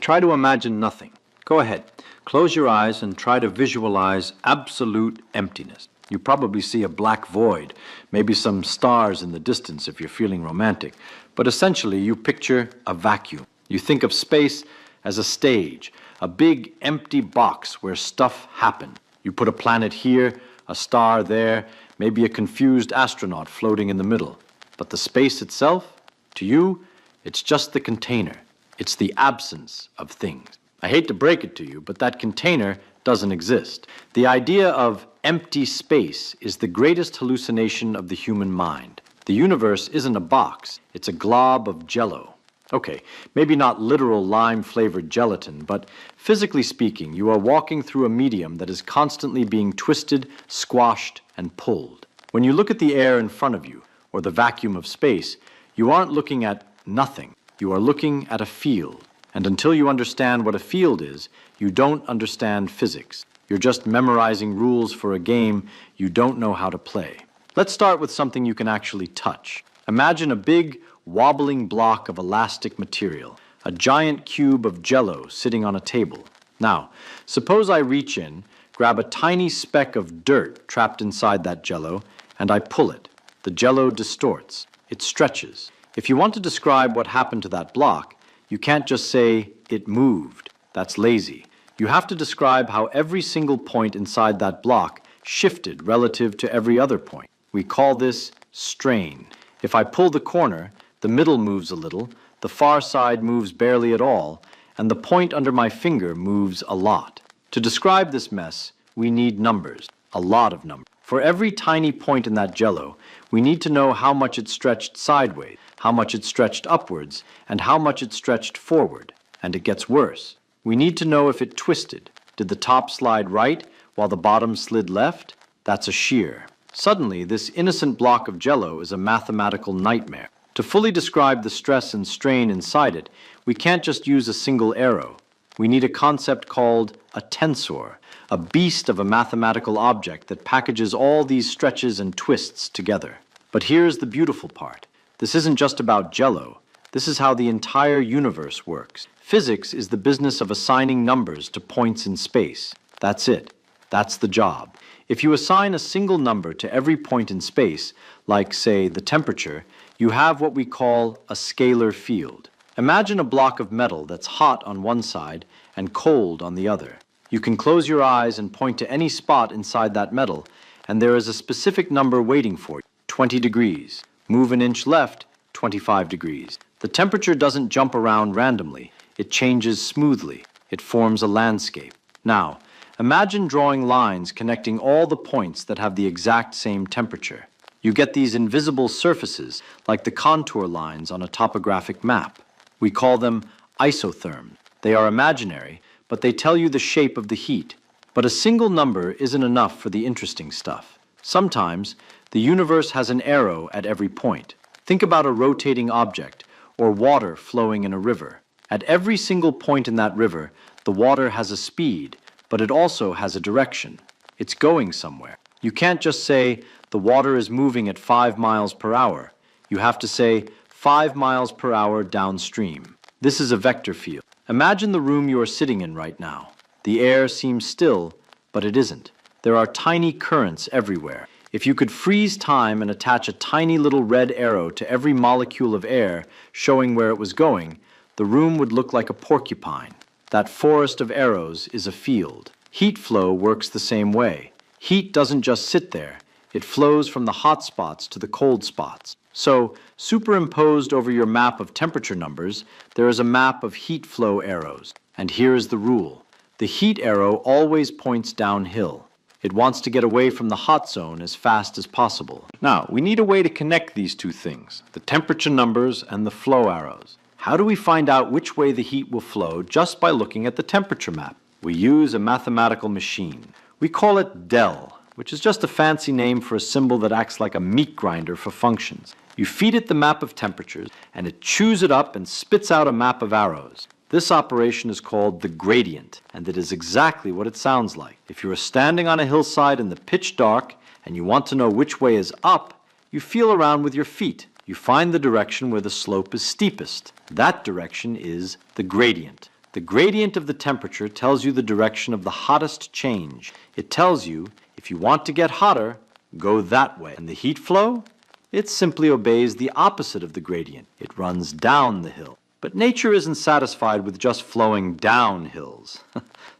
Try to imagine nothing. Go ahead. Close your eyes and try to visualize absolute emptiness. You probably see a black void, maybe some stars in the distance if you're feeling romantic, but essentially you picture a vacuum. You think of space as a stage, a big empty box where stuff happens. You put a planet here, a star there, maybe a confused astronaut floating in the middle. But the space itself, to you, it's just the container. It's the absence of things. I hate to break it to you, but that container doesn't exist. The idea of empty space is the greatest hallucination of the human mind. The universe isn't a box, it's a glob of jello. Okay, maybe not literal lime-flavored gelatin, but physically speaking, you are walking through a medium that is constantly being twisted, squashed, and pulled. When you look at the air in front of you, or the vacuum of space, you aren't looking at nothing. You are looking at a field. And until you understand what a field is, you don't understand physics. You're just memorizing rules for a game you don't know how to play. Let's start with something you can actually touch. Imagine a big, wobbling block of elastic material, a giant cube of jello sitting on a table. Now, suppose I reach in, grab a tiny speck of dirt trapped inside that jello, and I pull it. The jello distorts. It stretches. If you want to describe what happened to that block, you can't just say, it moved. That's lazy. You have to describe how every single point inside that block shifted relative to every other point. We call this strain. If I pull the corner, the middle moves a little, the far side moves barely at all, and the point under my finger moves a lot. To describe this mess, we need numbers, a lot of numbers. For every tiny point in that jello, we need to know how much it stretched sideways, how much it stretched upwards, and how much it stretched forward. And it gets worse. We need to know if it twisted. Did the top slide right while the bottom slid left? That's a shear. Suddenly, this innocent block of jello is a mathematical nightmare. To fully describe the stress and strain inside it, we can't just use a single arrow. We need a concept called a tensor, a beast of a mathematical object that packages all these stretches and twists together. But here's the beautiful part. This isn't just about jello. This is how the entire universe works. Physics is the business of assigning numbers to points in space. That's it. That's the job. If you assign a single number to every point in space, like, say, the temperature, you have what we call a scalar field. Imagine a block of metal that's hot on one side and cold on the other. You can close your eyes and point to any spot inside that metal, and there is a specific number waiting for you, 20 degrees. Move an inch left, 25 degrees. The temperature doesn't jump around randomly. It changes smoothly. It forms a landscape. Now, imagine drawing lines connecting all the points that have the exact same temperature. You get these invisible surfaces, like the contour lines on a topographic map. We call them isotherms. They are imaginary, but they tell you the shape of the heat. But a single number isn't enough for the interesting stuff. Sometimes, the universe has an arrow at every point. Think about a rotating object, or water flowing in a river. At every single point in that river, the water has a speed, but it also has a direction. It's going somewhere. You can't just say, the water is moving at 5 miles per hour. You have to say, 5 miles per hour downstream. This is a vector field. Imagine the room you are sitting in right now. The air seems still, but it isn't. There are tiny currents everywhere. If you could freeze time and attach a tiny little red arrow to every molecule of air showing where it was going, the room would look like a porcupine. That forest of arrows is a field. Heat flow works the same way. Heat doesn't just sit there. It flows from the hot spots to the cold spots. So, superimposed over your map of temperature numbers, there is a map of heat flow arrows. And here is the rule. The heat arrow always points downhill. It wants to get away from the hot zone as fast as possible. Now, we need a way to connect these two things, the temperature numbers and the flow arrows. How do we find out which way the heat will flow just by looking at the temperature map? We use a mathematical machine. We call it del, which is just a fancy name for a symbol that acts like a meat grinder for functions. You feed it the map of temperatures, and it chews it up and spits out a map of arrows. This operation is called the gradient, and it is exactly what it sounds like. If you are standing on a hillside in the pitch dark and you want to know which way is up, you feel around with your feet. You find the direction where the slope is steepest. That direction is the gradient. The gradient of the temperature tells you the direction of the hottest change. It tells you, if you want to get hotter, go that way. And the heat flow? It simply obeys the opposite of the gradient. It runs down the hill. But nature isn't satisfied with just flowing down hills.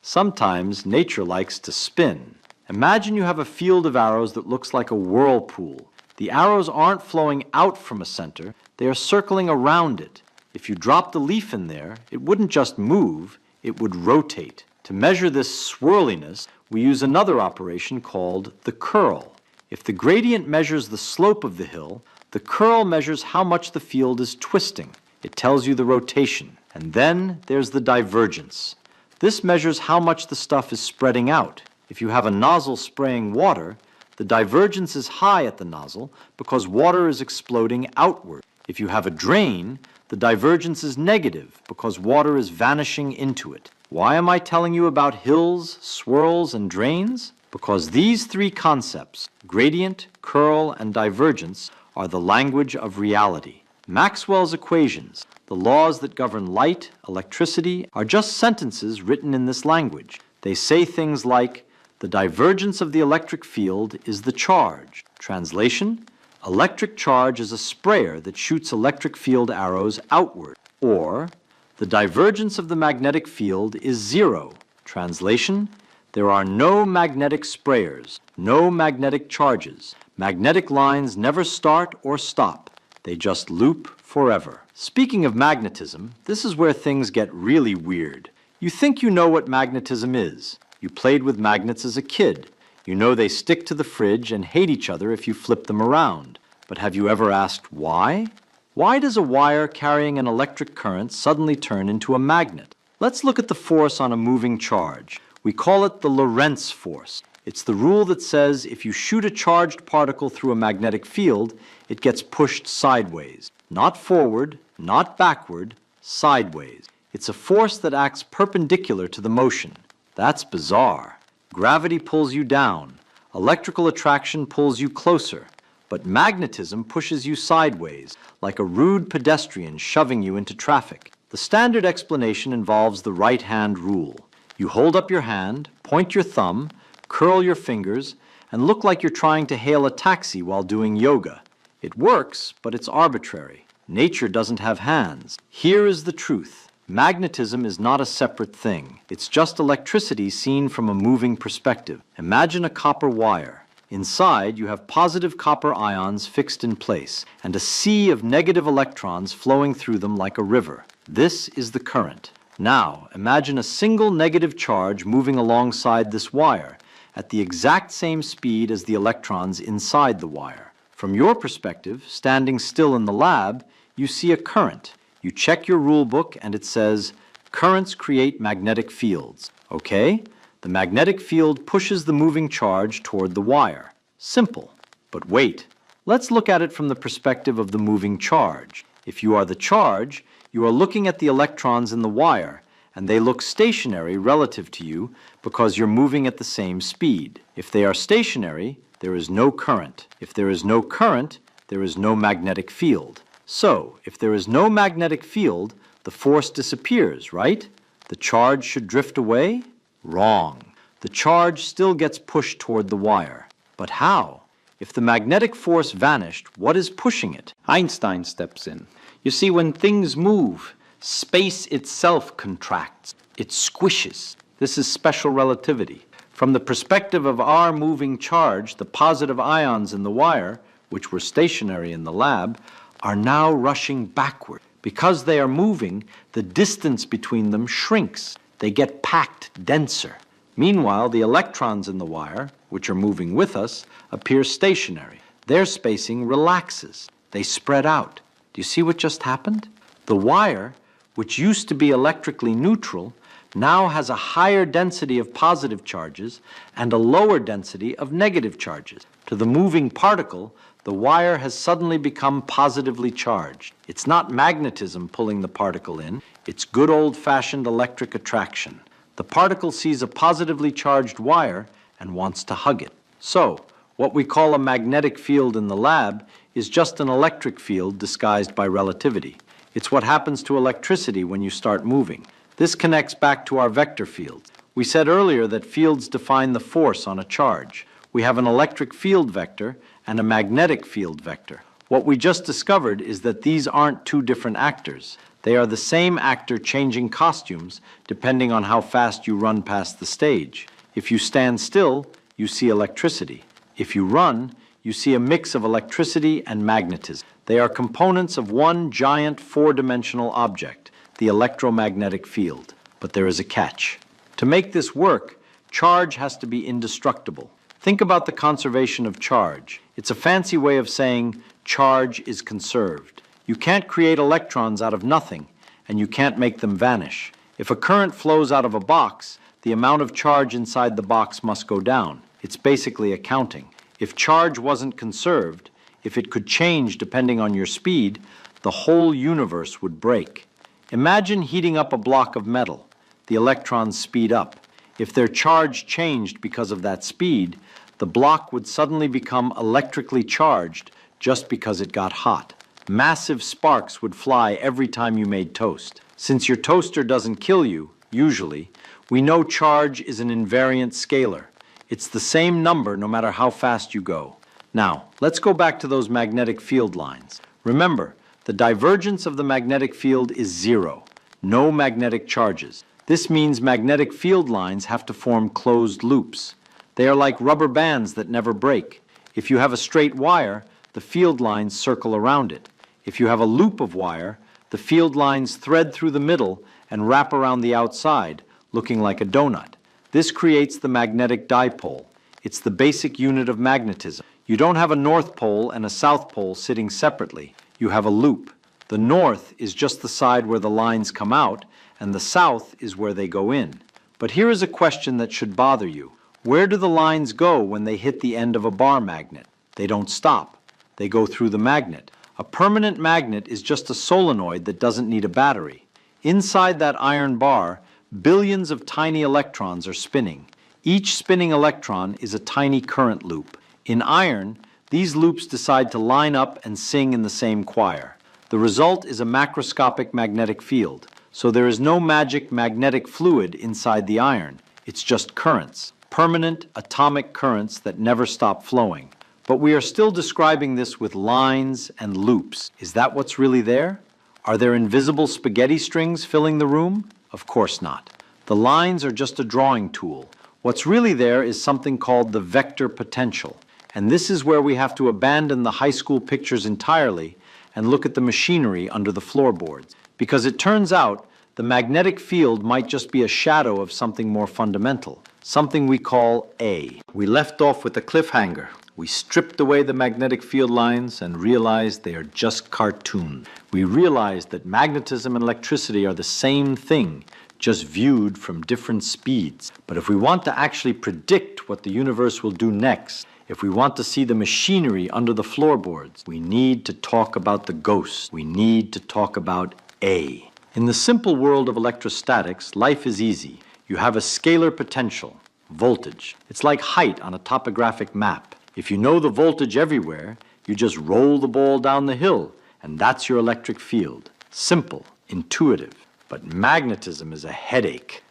Sometimes nature likes to spin. Imagine you have a field of arrows that looks like a whirlpool. The arrows aren't flowing out from a center, they are circling around it. If you dropped a leaf in there, it wouldn't just move, it would rotate. To measure this swirliness, we use another operation called the curl. If the gradient measures the slope of the hill, the curl measures how much the field is twisting. It tells you the rotation. And then there's the divergence. This measures how much the stuff is spreading out. If you have a nozzle spraying water, the divergence is high at the nozzle because water is exploding outward. If you have a drain, the divergence is negative because water is vanishing into it. Why am I telling you about hills, swirls, and drains? Because these three concepts, gradient, curl, and divergence, are the language of reality. Maxwell's equations, the laws that govern light, electricity, are just sentences written in this language. They say things like, the divergence of the electric field is the charge. Translation, electric charge is a sprayer that shoots electric field arrows outward. Or, the divergence of the magnetic field is zero. Translation, there are no magnetic sprayers, no magnetic charges. Magnetic lines never start or stop. They just loop forever. Speaking of magnetism, this is where things get really weird. You think you know what magnetism is. You played with magnets as a kid. You know they stick to the fridge and hate each other if you flip them around. But have you ever asked why? Why does a wire carrying an electric current suddenly turn into a magnet? Let's look at the force on a moving charge. We call it the Lorentz force. It's the rule that says if you shoot a charged particle through a magnetic field, it gets pushed sideways. Not forward, not backward, sideways. It's a force that acts perpendicular to the motion. That's bizarre. Gravity pulls you down. Electrical attraction pulls you closer. But magnetism pushes you sideways, like a rude pedestrian shoving you into traffic. The standard explanation involves the right-hand rule. You hold up your hand, point your thumb, curl your fingers, and look like you're trying to hail a taxi while doing yoga. It works, but it's arbitrary. Nature doesn't have hands. Here is the truth. Magnetism is not a separate thing. It's just electricity seen from a moving perspective. Imagine a copper wire. Inside, you have positive copper ions fixed in place, and a sea of negative electrons flowing through them like a river. This is the current. Now, imagine a single negative charge moving alongside this wire at the exact same speed as the electrons inside the wire. From your perspective, standing still in the lab, you see a current. You check your rule book and it says, currents create magnetic fields. Okay? The magnetic field pushes the moving charge toward the wire. Simple. But wait. Let's look at it from the perspective of the moving charge. If you are the charge, you are looking at the electrons in the wire, and they look stationary relative to you because you're moving at the same speed. If they are stationary, there is no current. If there is no current, there is no magnetic field. So, if there is no magnetic field, the force disappears, right? The charge should drift away? Wrong. The charge still gets pushed toward the wire. But how? If the magnetic force vanished, what is pushing it? Einstein steps in. You see, when things move, space itself contracts. It squishes. This is special relativity. From the perspective of our moving charge, the positive ions in the wire, which were stationary in the lab, are now rushing backward. Because they are moving, the distance between them shrinks. They get packed denser. Meanwhile, the electrons in the wire, which are moving with us, appear stationary. Their spacing relaxes. They spread out. Do you see what just happened? The wire, which used to be electrically neutral, now has a higher density of positive charges and a lower density of negative charges. To the moving particle, the wire has suddenly become positively charged. It's not magnetism pulling the particle in, it's good old-fashioned electric attraction. The particle sees a positively charged wire and wants to hug it. So, what we call a magnetic field in the lab is just an electric field disguised by relativity. It's what happens to electricity when you start moving. This connects back to our vector fields. We said earlier that fields define the force on a charge. We have an electric field vector and a magnetic field vector. What we just discovered is that these aren't two different actors. They are the same actor changing costumes depending on how fast you run past the stage. If you stand still, you see electricity. If you run, you see a mix of electricity and magnetism. They are components of one giant four-dimensional object, the electromagnetic field. But there is a catch. To make this work, charge has to be indestructible. Think about the conservation of charge. It's a fancy way of saying charge is conserved. You can't create electrons out of nothing, and you can't make them vanish. If a current flows out of a box, the amount of charge inside the box must go down. It's basically accounting. If charge wasn't conserved, if it could change depending on your speed, the whole universe would break. Imagine heating up a block of metal. The electrons speed up. If their charge changed because of that speed, the block would suddenly become electrically charged just because it got hot. Massive sparks would fly every time you made toast. Since your toaster doesn't kill you, usually, we know charge is an invariant scalar. It's the same number no matter how fast you go. Now, let's go back to those magnetic field lines. Remember, the divergence of the magnetic field is zero. No magnetic charges. This means magnetic field lines have to form closed loops. They are like rubber bands that never break. If you have a straight wire, the field lines circle around it. If you have a loop of wire, the field lines thread through the middle and wrap around the outside, looking like a donut. This creates the magnetic dipole. It's the basic unit of magnetism. You don't have a north pole and a south pole sitting separately. You have a loop. The north is just the side where the lines come out, and the south is where they go in. But here is a question that should bother you. Where do the lines go when they hit the end of a bar magnet? They don't stop. They go through the magnet. A permanent magnet is just a solenoid that doesn't need a battery. Inside that iron bar, billions of tiny electrons are spinning. Each spinning electron is a tiny current loop. In iron, these loops decide to line up and sing in the same choir. The result is a macroscopic magnetic field. So there is no magic magnetic fluid inside the iron. It's just currents, permanent atomic currents that never stop flowing. But we are still describing this with lines and loops. Is that what's really there? Are there invisible spaghetti strings filling the room? Of course not. The lines are just a drawing tool. What's really there is something called the vector potential. And this is where we have to abandon the high school pictures entirely and look at the machinery under the floorboards. Because it turns out the magnetic field might just be a shadow of something more fundamental, something we call A. We left off with a cliffhanger. We stripped away the magnetic field lines and realized they are just cartoons. We realized that magnetism and electricity are the same thing, just viewed from different speeds. But if we want to actually predict what the universe will do next, if we want to see the machinery under the floorboards, we need to talk about the ghost. We need to talk about A. In the simple world of electrostatics, life is easy. You have a scalar potential, voltage. It's like height on a topographic map. If you know the voltage everywhere, you just roll the ball down the hill, and that's your electric field. Simple, intuitive. But magnetism is a headache.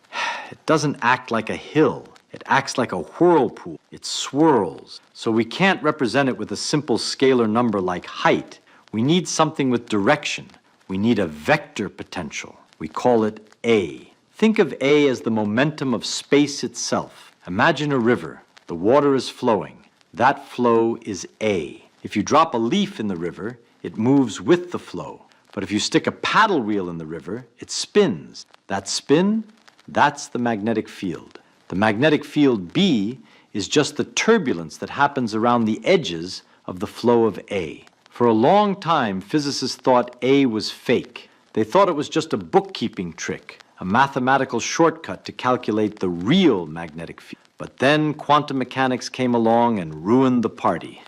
It doesn't act like a hill. It acts like a whirlpool. It swirls. So we can't represent it with a simple scalar number like height. We need something with direction. We need a vector potential. We call it A. Think of A as the momentum of space itself. Imagine a river. The water is flowing. That flow is A. If you drop a leaf in the river, it moves with the flow. But if you stick a paddle wheel in the river, it spins. That spin, that's the magnetic field. The magnetic field B is just the turbulence that happens around the edges of the flow of A. For a long time, physicists thought A was fake. They thought it was just a bookkeeping trick, a mathematical shortcut to calculate the real magnetic field. But then quantum mechanics came along and ruined the party.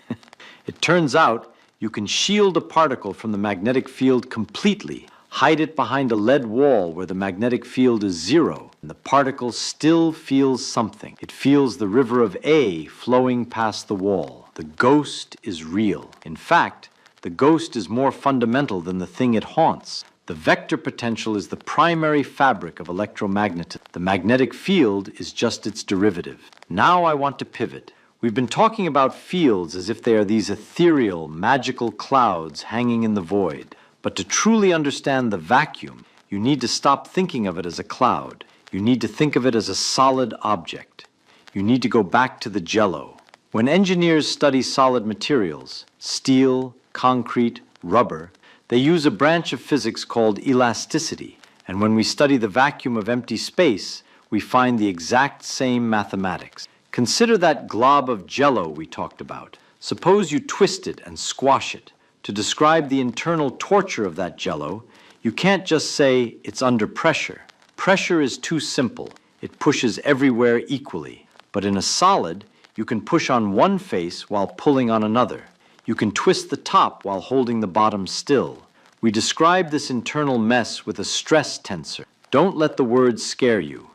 It turns out you can shield a particle from the magnetic field completely, hide it behind a lead wall where the magnetic field is zero, and the particle still feels something. It feels the river of A flowing past the wall. The ghost is real. In fact, the ghost is more fundamental than the thing it haunts. The vector potential is the primary fabric of electromagnetism. The magnetic field is just its derivative. Now I want to pivot. We've been talking about fields as if they are these ethereal, magical clouds hanging in the void. But to truly understand the vacuum, you need to stop thinking of it as a cloud. You need to think of it as a solid object. You need to go back to the jello. When engineers study solid materials, steel, concrete, rubber, they use a branch of physics called elasticity. And when we study the vacuum of empty space, we find the exact same mathematics. Consider that glob of jello we talked about. Suppose you twist it and squash it. To describe the internal torture of that jello, you can't just say it's under pressure. Pressure is too simple. It pushes everywhere equally. But in a solid, you can push on one face while pulling on another. You can twist the top while holding the bottom still. We describe this internal mess with a stress tensor. Don't let the words scare you.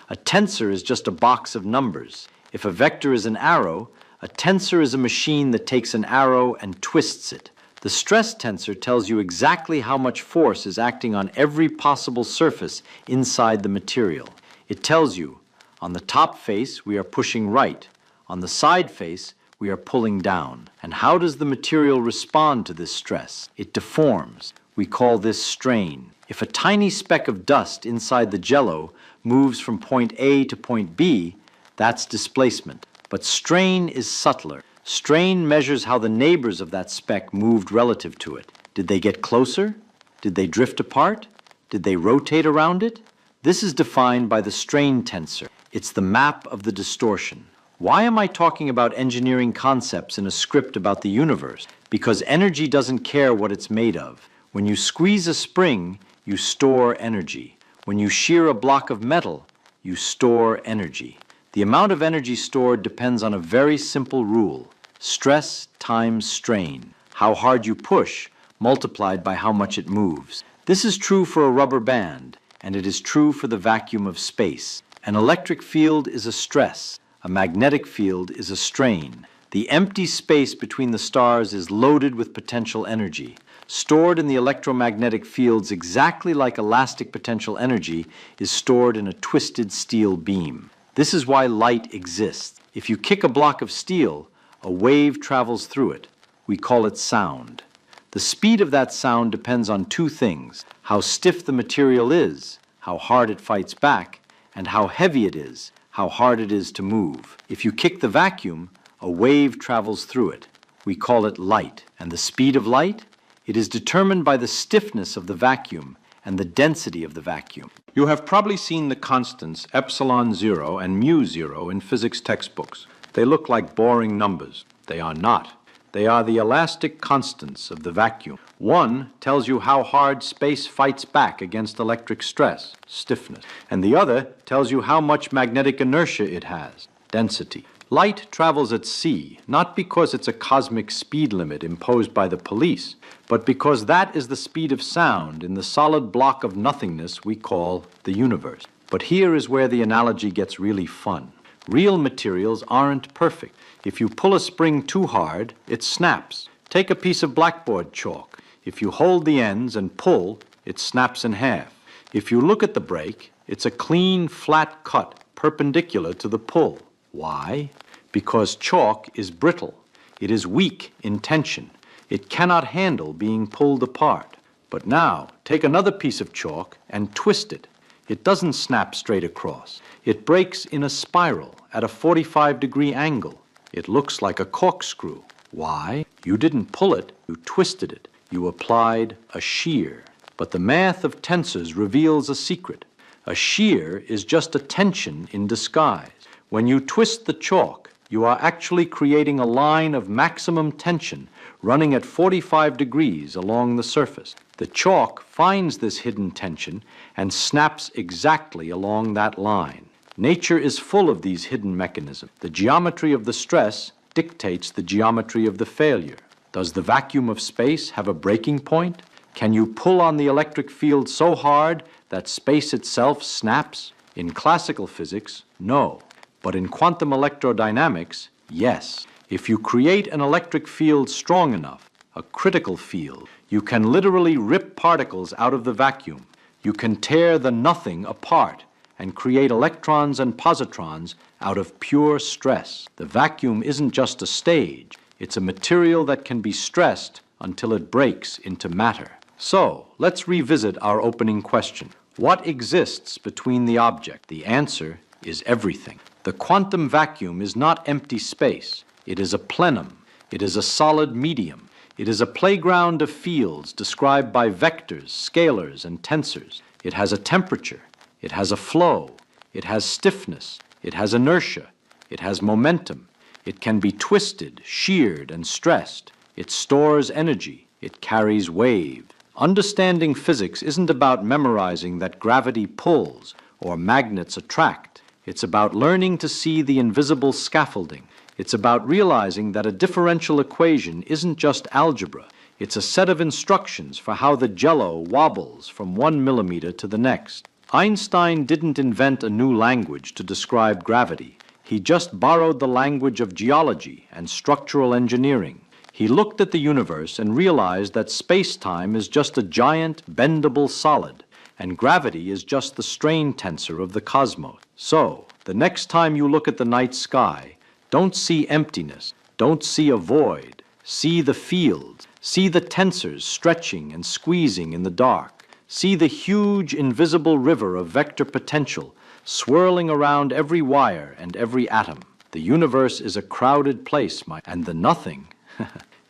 A tensor is just a box of numbers. If a vector is an arrow, a tensor is a machine that takes an arrow and twists it. The stress tensor tells you exactly how much force is acting on every possible surface inside the material. It tells you, on the top face, we are pushing right. On the side face, we are pulling down. And how does the material respond to this stress? It deforms. We call this strain. If a tiny speck of dust inside the jello moves from point A to point B, that's displacement. But strain is subtler. Strain measures how the neighbors of that speck moved relative to it. Did they get closer? Did they drift apart? Did they rotate around it? This is defined by the strain tensor. It's the map of the distortion. Why am I talking about engineering concepts in a script about the universe? Because energy doesn't care what it's made of. When you squeeze a spring, you store energy. When you shear a block of metal, you store energy. The amount of energy stored depends on a very simple rule. Stress times strain. How hard you push, multiplied by how much it moves. This is true for a rubber band, and it is true for the vacuum of space. An electric field is a stress. A magnetic field is a strain. The empty space between the stars is loaded with potential energy. Stored in the electromagnetic fields exactly like elastic potential energy is stored in a twisted steel beam. This is why light exists. If you kick a block of steel, a wave travels through it. We call it sound. The speed of that sound depends on two things: how stiff the material is, how hard it fights back, and how heavy it is, how hard it is to move. If you kick the vacuum, a wave travels through it. We call it light. And the speed of light? It is determined by the stiffness of the vacuum and the density of the vacuum. You have probably seen the constants epsilon 0 and mu 0 in physics textbooks. They look like boring numbers. They are not. They are the elastic constants of the vacuum. One tells you how hard space fights back against electric stress, stiffness, and the other tells you how much magnetic inertia it has, density. Light travels at c, not because it's a cosmic speed limit imposed by the police, but because that is the speed of sound in the solid block of nothingness we call the universe. But here is where the analogy gets really fun. Real materials aren't perfect. If you pull a spring too hard, it snaps. Take a piece of blackboard chalk. If you hold the ends and pull, it snaps in half. If you look at the break, it's a clean, flat cut, perpendicular to the pull. Why? Because chalk is brittle. It is weak in tension. It cannot handle being pulled apart. But now, take another piece of chalk and twist it. It doesn't snap straight across. It breaks in a spiral at a 45-degree angle. It looks like a corkscrew. Why? You didn't pull it, you twisted it. You applied a shear. But the math of tensors reveals a secret. A shear is just a tension in disguise. When you twist the chalk, you are actually creating a line of maximum tension running at 45 degrees along the surface. The chalk finds this hidden tension and snaps exactly along that line. Nature is full of these hidden mechanisms. The geometry of the stress dictates the geometry of the failure. Does the vacuum of space have a breaking point? Can you pull on the electric field so hard that space itself snaps? In classical physics, no. But in quantum electrodynamics, yes. If you create an electric field strong enough, a critical field, You can literally rip particles out of the vacuum. You can tear the nothing apart and create electrons and positrons out of pure stress. The vacuum isn't just a stage. It's a material that can be stressed until it breaks into matter. So, let's revisit our opening question. What exists between the object? The answer is everything. The quantum vacuum is not empty space. It is a plenum. It is a solid medium. It is a playground of fields described by vectors, scalars, and tensors. It has a temperature. It has a flow. It has stiffness. It has inertia. It has momentum. It can be twisted, sheared, and stressed. It stores energy. It carries waves. Understanding physics isn't about memorizing that gravity pulls or magnets attract. It's about learning to see the invisible scaffolding. It's about realizing that a differential equation isn't just algebra. It's a set of instructions for how the jello wobbles from 1 millimeter to the next. Einstein didn't invent a new language to describe gravity. He just borrowed the language of geology and structural engineering. He looked at the universe and realized that space-time is just a giant, bendable solid, and gravity is just the strain tensor of the cosmos. So, the next time you look at the night sky, don't see emptiness, don't see a void, see the fields, see the tensors stretching and squeezing in the dark, see the huge invisible river of vector potential swirling around every wire and every atom. The universe is a crowded place, and the nothing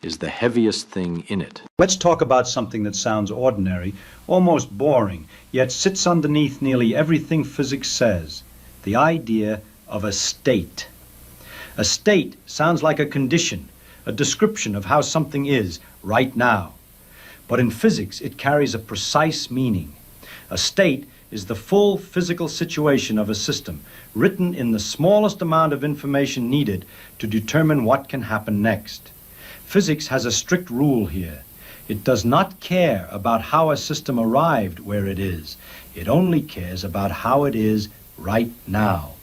is the heaviest thing in it. Let's talk about something that sounds ordinary, almost boring, yet sits underneath nearly everything physics says, the idea of a state. A state sounds like a condition, a description of how something is right now. But in physics, it carries a precise meaning. A state is the full physical situation of a system, written in the smallest amount of information needed to determine what can happen next. Physics has a strict rule here. It does not care about how a system arrived where it is. It only cares about how it is right now.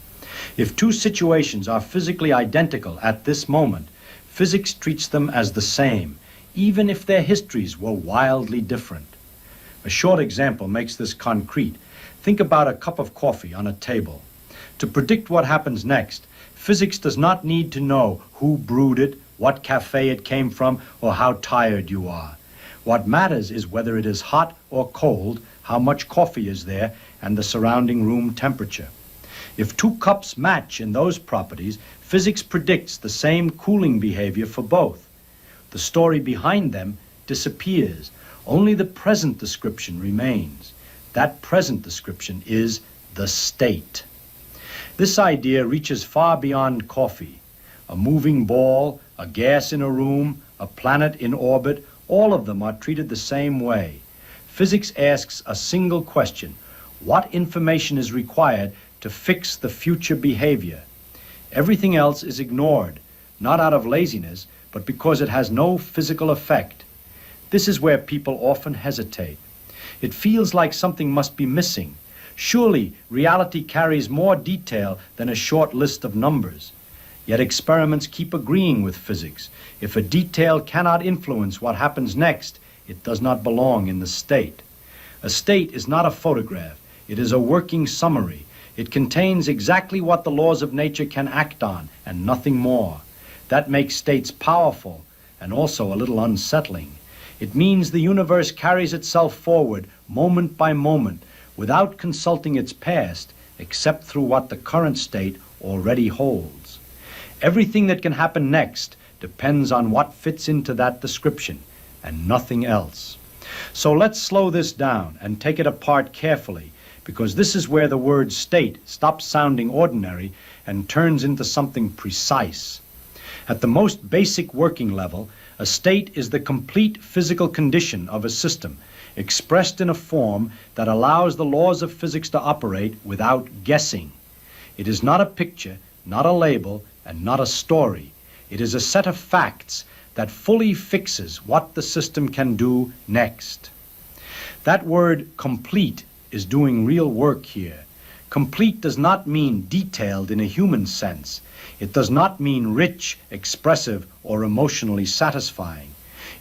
If two situations are physically identical at this moment, physics treats them as the same, even if their histories were wildly different. A short example makes this concrete. Think about a cup of coffee on a table. To predict what happens next, physics does not need to know who brewed it, what cafe it came from, or how tired you are. What matters is whether it is hot or cold, how much coffee is there, and the surrounding room temperature. If two cups match in those properties, physics predicts the same cooling behavior for both. The story behind them disappears. Only the present description remains. That present description is the state. This idea reaches far beyond coffee. A moving ball, a gas in a room, a planet in orbit, all of them are treated the same way. Physics asks a single question: what information is required to fix the future behavior? Everything else is ignored, not out of laziness, but because it has no physical effect. This is where people often hesitate. It feels like something must be missing. Surely reality carries more detail than a short list of numbers. Yet experiments keep agreeing with physics. If a detail cannot influence what happens next, it does not belong in the state. A state is not a photograph. It is a working summary. It contains exactly what the laws of nature can act on, and nothing more. That makes states powerful and also a little unsettling. It means the universe carries itself forward moment by moment without consulting its past except through what the current state already holds. Everything that can happen next depends on what fits into that description and nothing else. So let's slow this down and take it apart carefully, because this is where the word state stops sounding ordinary and turns into something precise. At the most basic working level, a state is the complete physical condition of a system, expressed in a form that allows the laws of physics to operate without guessing. It is not a picture, not a label, and not a story. It is a set of facts that fully fixes what the system can do next. That word complete is doing real work here. Complete does not mean detailed in a human sense. It does not mean rich, expressive, or emotionally satisfying.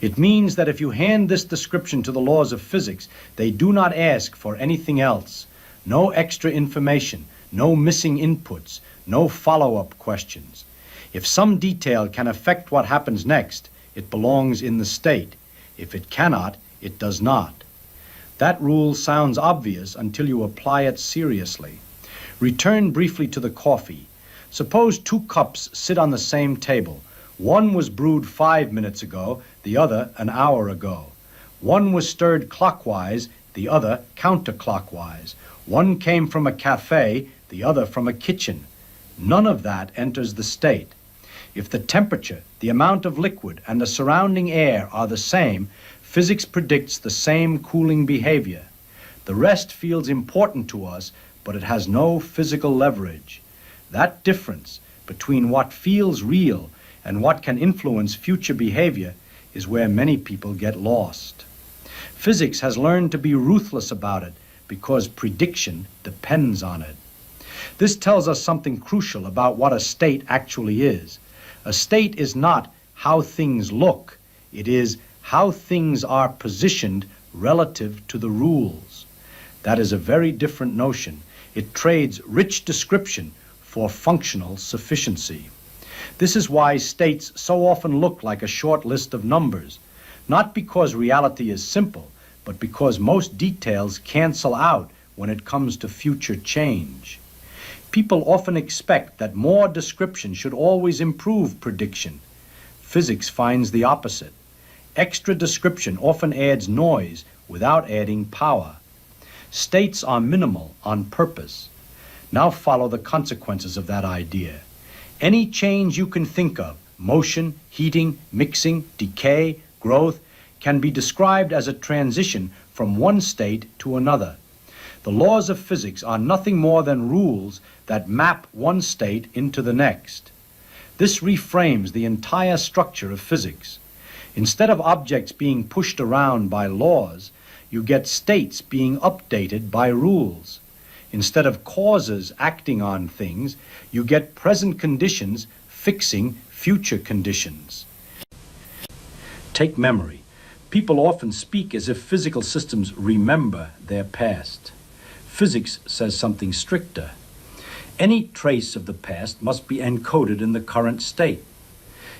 It means that if you hand this description to the laws of physics, they do not ask for anything else. No extra information, no missing inputs, no follow-up questions. If some detail can affect what happens next, it belongs in the state. If it cannot, it does not. That rule sounds obvious until you apply it seriously. Return briefly to the coffee. Suppose 2 cups sit on the same table. One was brewed 5 minutes ago, the other an hour ago. One was stirred clockwise, the other counterclockwise. One came from a cafe, the other from a kitchen. None of that enters the state. If the temperature, the amount of liquid, and the surrounding air are the same, physics predicts the same cooling behavior. The rest feels important to us, but it has no physical leverage. That difference between what feels real and what can influence future behavior is where many people get lost. Physics has learned to be ruthless about it because prediction depends on it. This tells us something crucial about what a state actually is. A state is not how things look, it is how things are positioned relative to the rules. That is a very different notion. It trades rich description for functional sufficiency. This is why states so often look like a short list of numbers, not because reality is simple, but because most details cancel out when it comes to future change. People often expect that more description should always improve prediction. Physics finds the opposite. Extra description often adds noise without adding power. States are minimal on purpose. Now follow the consequences of that idea. Any change you can think of, motion, heating, mixing, decay, growth, can be described as a transition from one state to another. The laws of physics are nothing more than rules that map one state into the next. This reframes the entire structure of physics. Instead of objects being pushed around by laws, you get states being updated by rules. Instead of causes acting on things, you get present conditions fixing future conditions. Take memory. People often speak as if physical systems remember their past. Physics says something stricter. Any trace of the past must be encoded in the current state.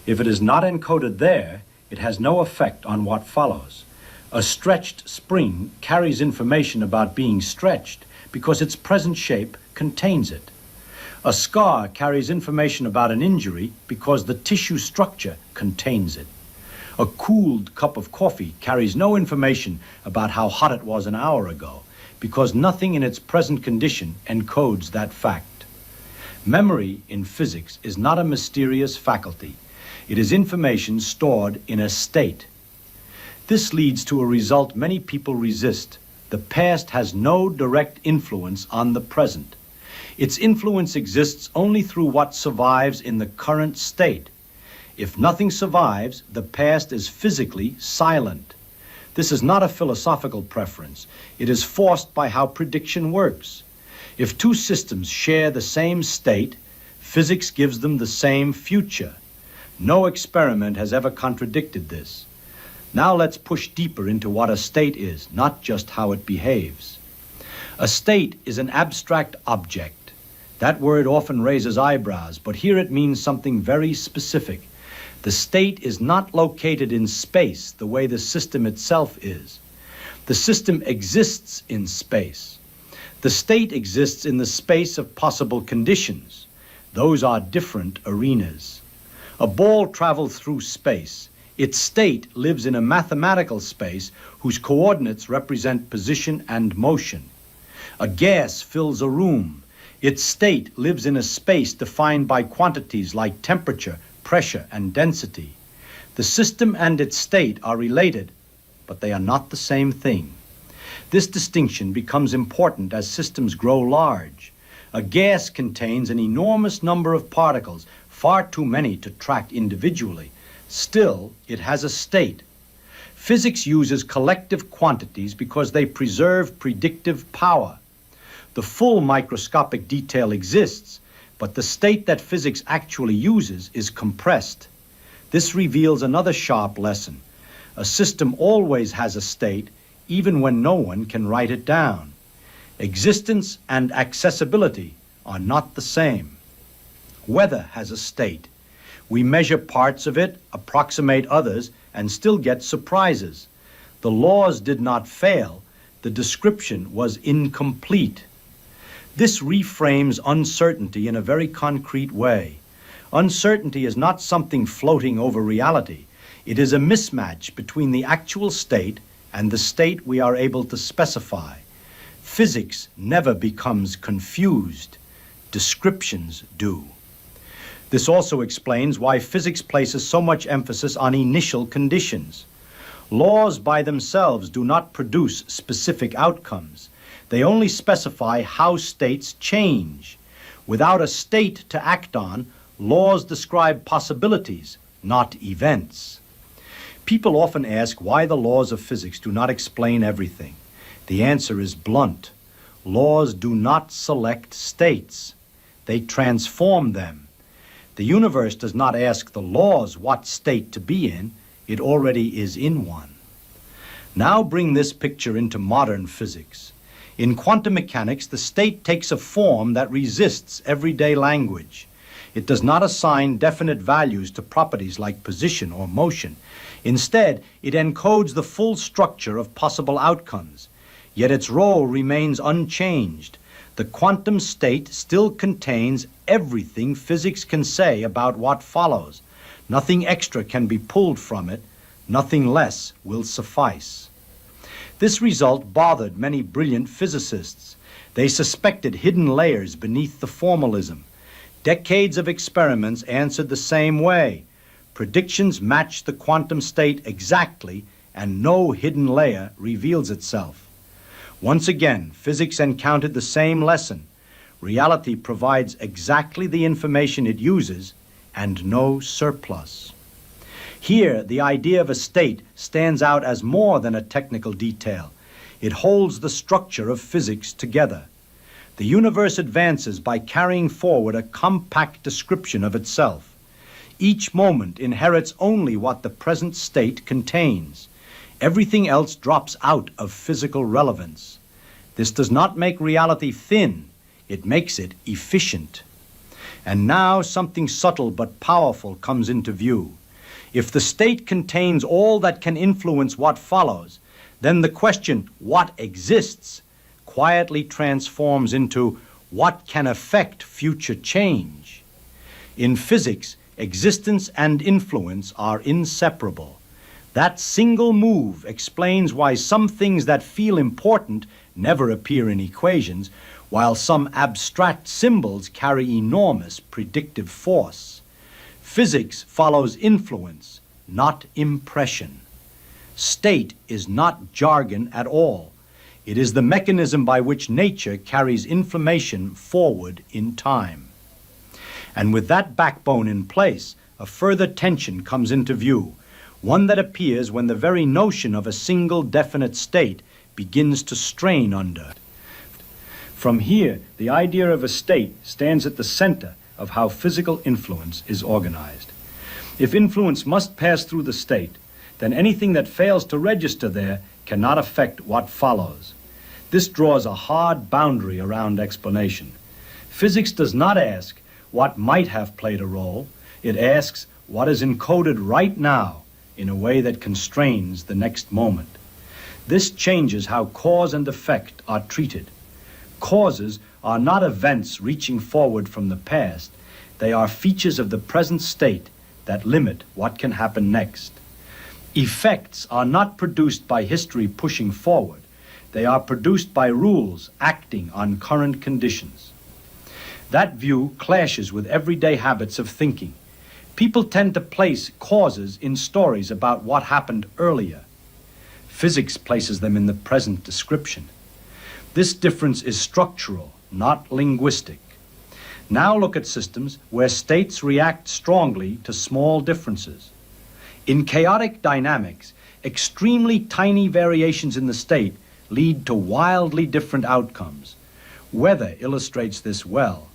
If it is not encoded there, it has no effect on what follows. A stretched spring carries information about being stretched because its present shape contains it. A scar carries information about an injury because the tissue structure contains it. A cooled cup of coffee carries no information about how hot it was an hour ago because nothing in its present condition encodes that fact. Memory in physics is not a mysterious faculty. It is information stored in a state. This leads to a result many people resist. The past has no direct influence on the present. Its influence exists only through what survives in the current state. If nothing survives, the past is physically silent. This is not a philosophical preference. It is forced by how prediction works. If 2 systems share the same state, physics gives them the same future. No experiment has ever contradicted this. Now let's push deeper into what a state is, not just how it behaves. A state is an abstract object. That word often raises eyebrows, but here it means something very specific. The state is not located in space the way the system itself is. The system exists in space. The state exists in the space of possible conditions. Those are different arenas. A ball travels through space. Its state lives in a mathematical space whose coordinates represent position and motion. A gas fills a room. Its state lives in a space defined by quantities like temperature, pressure, and density. The system and its state are related, but they are not the same thing. This distinction becomes important as systems grow large. A gas contains an enormous number of particles, far too many to track individually. Still, it has a state. Physics uses collective quantities because they preserve predictive power. The full microscopic detail exists, but the state that physics actually uses is compressed. This reveals another sharp lesson. A system always has a state, even when no one can write it down. Existence and accessibility are not the same. Weather has a state. We measure parts of it, approximate others, and still get surprises. The laws did not fail. The description was incomplete. This reframes uncertainty in a very concrete way. Uncertainty is not something floating over reality. It is a mismatch between the actual state and the state we are able to specify. Physics never becomes confused. Descriptions do. This also explains why physics places so much emphasis on initial conditions. Laws by themselves do not produce specific outcomes. They only specify how states change. Without a state to act on, laws describe possibilities, not events. People often ask why the laws of physics do not explain everything. The answer is blunt. Laws do not select states. They transform them. The universe does not ask the laws what state to be in. It already is in one. Now bring this picture into modern physics. In quantum mechanics, the state takes a form that resists everyday language. It does not assign definite values to properties like position or motion. Instead, it encodes the full structure of possible outcomes. Yet its role remains unchanged. The quantum state still contains everything physics can say about what follows. Nothing extra can be pulled from it. Nothing less will suffice. This result bothered many brilliant physicists. They suspected hidden layers beneath the formalism. Decades of experiments answered the same way. Predictions match the quantum state exactly, and no hidden layer reveals itself. Once again, physics encountered the same lesson. Reality provides exactly the information it uses, and no surplus. Here, the idea of a state stands out as more than a technical detail. It holds the structure of physics together. The universe advances by carrying forward a compact description of itself. Each moment inherits only what the present state contains. Everything else drops out of physical relevance. This does not make reality thin. It makes it efficient. And now something subtle but powerful comes into view. If the state contains all that can influence what follows, then the question, what exists, quietly transforms into what can affect future change. In physics, existence and influence are inseparable. That single move explains why some things that feel important never appear in equations, while some abstract symbols carry enormous predictive force. Physics follows influence, not impression. State is not jargon at all. It is the mechanism by which nature carries information forward in time. And with that backbone in place, a further tension comes into view, one that appears when the very notion of a single definite state begins to strain under. From here, the idea of a state stands at the center of how physical influence is organized. If influence must pass through the state, then anything that fails to register there cannot affect what follows. This draws a hard boundary around explanation. Physics does not ask what might have played a role. It asks what is encoded right now in a way that constrains the next moment. This changes how cause and effect are treated. Causes are not events reaching forward from the past. They are features of the present state that limit what can happen next. Effects are not produced by history pushing forward. They are produced by rules acting on current conditions. That view clashes with everyday habits of thinking. People tend to place causes in stories about what happened earlier. Physics places them in the present description. This difference is structural, not linguistic. Now look at systems where states react strongly to small differences. In chaotic dynamics, extremely tiny variations in the state lead to wildly different outcomes. Weather illustrates this well.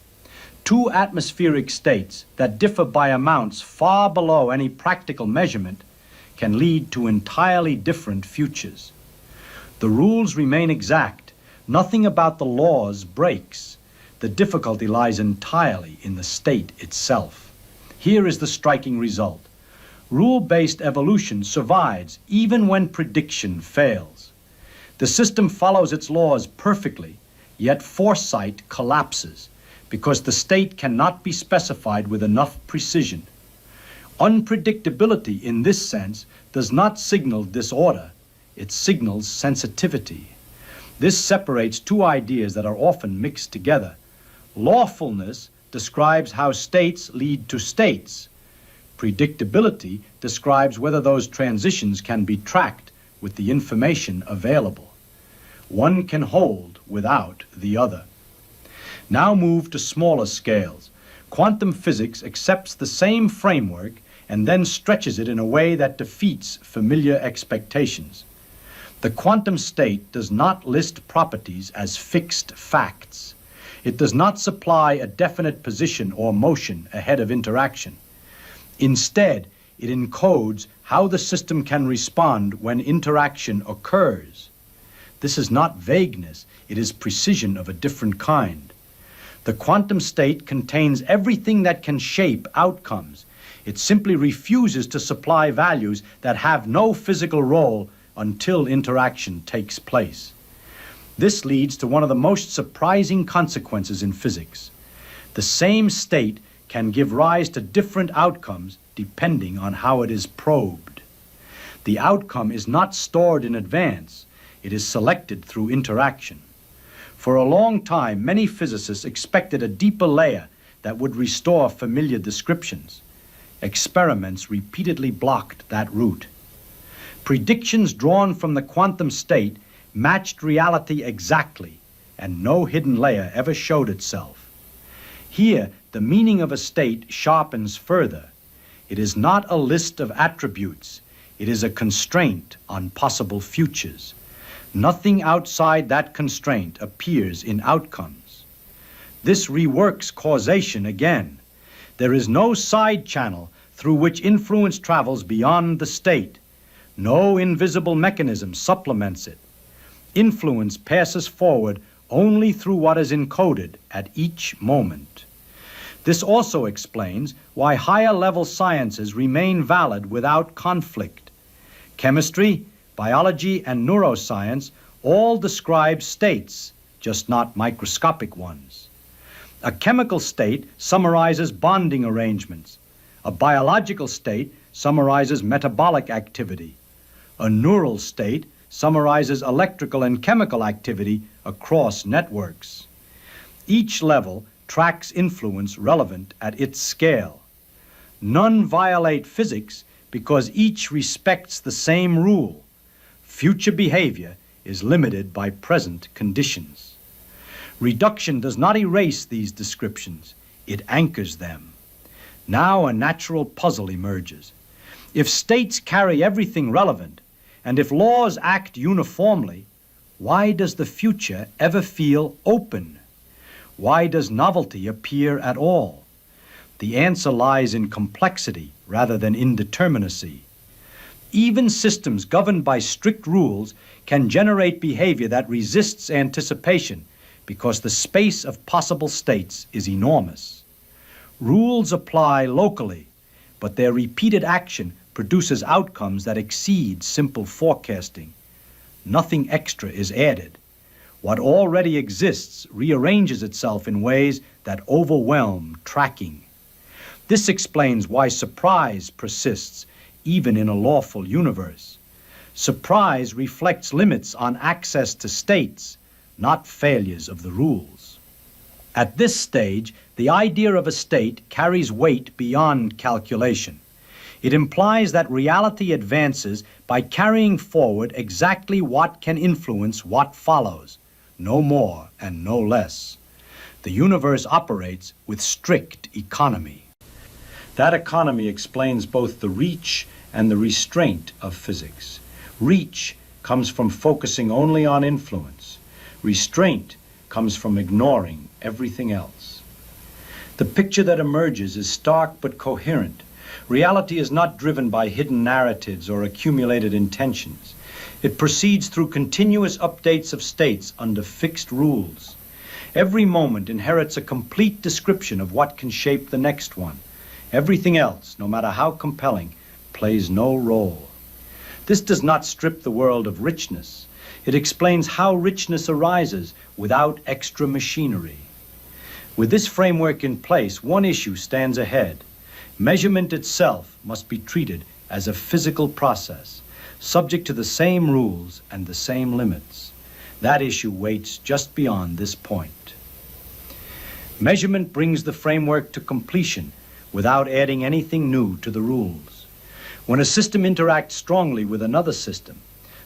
Two atmospheric states that differ by amounts far below any practical measurement can lead to entirely different futures. The rules remain exact. Nothing about the laws breaks. The difficulty lies entirely in the state itself. Here is the striking result. Rule-based evolution survives even when prediction fails. The system follows its laws perfectly, yet foresight collapses because the state cannot be specified with enough precision. Unpredictability in this sense does not signal disorder, it signals sensitivity. This separates two ideas that are often mixed together. Lawfulness describes how states lead to states. Predictability describes whether those transitions can be tracked with the information available. One can hold without the other. Now move to smaller scales. Quantum physics accepts the same framework and then stretches it in a way that defeats familiar expectations. The quantum state does not list properties as fixed facts. It does not supply a definite position or motion ahead of interaction. Instead, it encodes how the system can respond when interaction occurs. This is not vagueness, it is precision of a different kind. The quantum state contains everything that can shape outcomes. It simply refuses to supply values that have no physical role until interaction takes place. This leads to one of the most surprising consequences in physics. The same state can give rise to different outcomes depending on how it is probed. The outcome is not stored in advance, it is selected through interaction. For a long time, many physicists expected a deeper layer that would restore familiar descriptions. Experiments repeatedly blocked that route. Predictions drawn from the quantum state matched reality exactly, and no hidden layer ever showed itself. Here, the meaning of a state sharpens further. It is not a list of attributes. It is a constraint on possible futures. Nothing outside that constraint appears in outcomes. This reworks causation again. There is no side channel through which influence travels beyond the state. No invisible mechanism supplements it. Influence passes forward only through what is encoded at each moment. This also explains why higher-level sciences remain valid without conflict. Chemistry, biology, and neuroscience all describe states, just not microscopic ones. A chemical state summarizes bonding arrangements. A biological state summarizes metabolic activity. A neural state summarizes electrical and chemical activity across networks. Each level tracks influence relevant at its scale. None violate physics because each respects the same rule. Future behavior is limited by present conditions. Reduction does not erase these descriptions, it anchors them. Now a natural puzzle emerges. If states carry everything relevant, and if laws act uniformly, why does the future ever feel open? Why does novelty appear at all? The answer lies in complexity rather than indeterminacy. Even systems governed by strict rules can generate behavior that resists anticipation because the space of possible states is enormous. Rules apply locally, but their repeated action produces outcomes that exceed simple forecasting. Nothing extra is added. What already exists rearranges itself in ways that overwhelm tracking. This explains why surprise persists even in a lawful universe. Surprise reflects limits on access to states, not failures of the rules. At this stage, the idea of a state carries weight beyond calculation. It implies that reality advances by carrying forward exactly what can influence what follows, no more and no less. The universe operates with strict economy. That economy explains both the reach and the restraint of physics. Reach comes from focusing only on influence. Restraint comes from ignoring everything else. The picture that emerges is stark but coherent. Reality is not driven by hidden narratives or accumulated intentions. It proceeds through continuous updates of states under fixed rules. Every moment inherits a complete description of what can shape the next one. Everything else, no matter how compelling, plays no role. This does not strip the world of richness. It explains how richness arises without extra machinery. With this framework in place, one issue stands ahead. Measurement itself must be treated as a physical process, subject to the same rules and the same limits. That issue waits just beyond this point. Measurement brings the framework to completion without adding anything new to the rules. When a system interacts strongly with another system,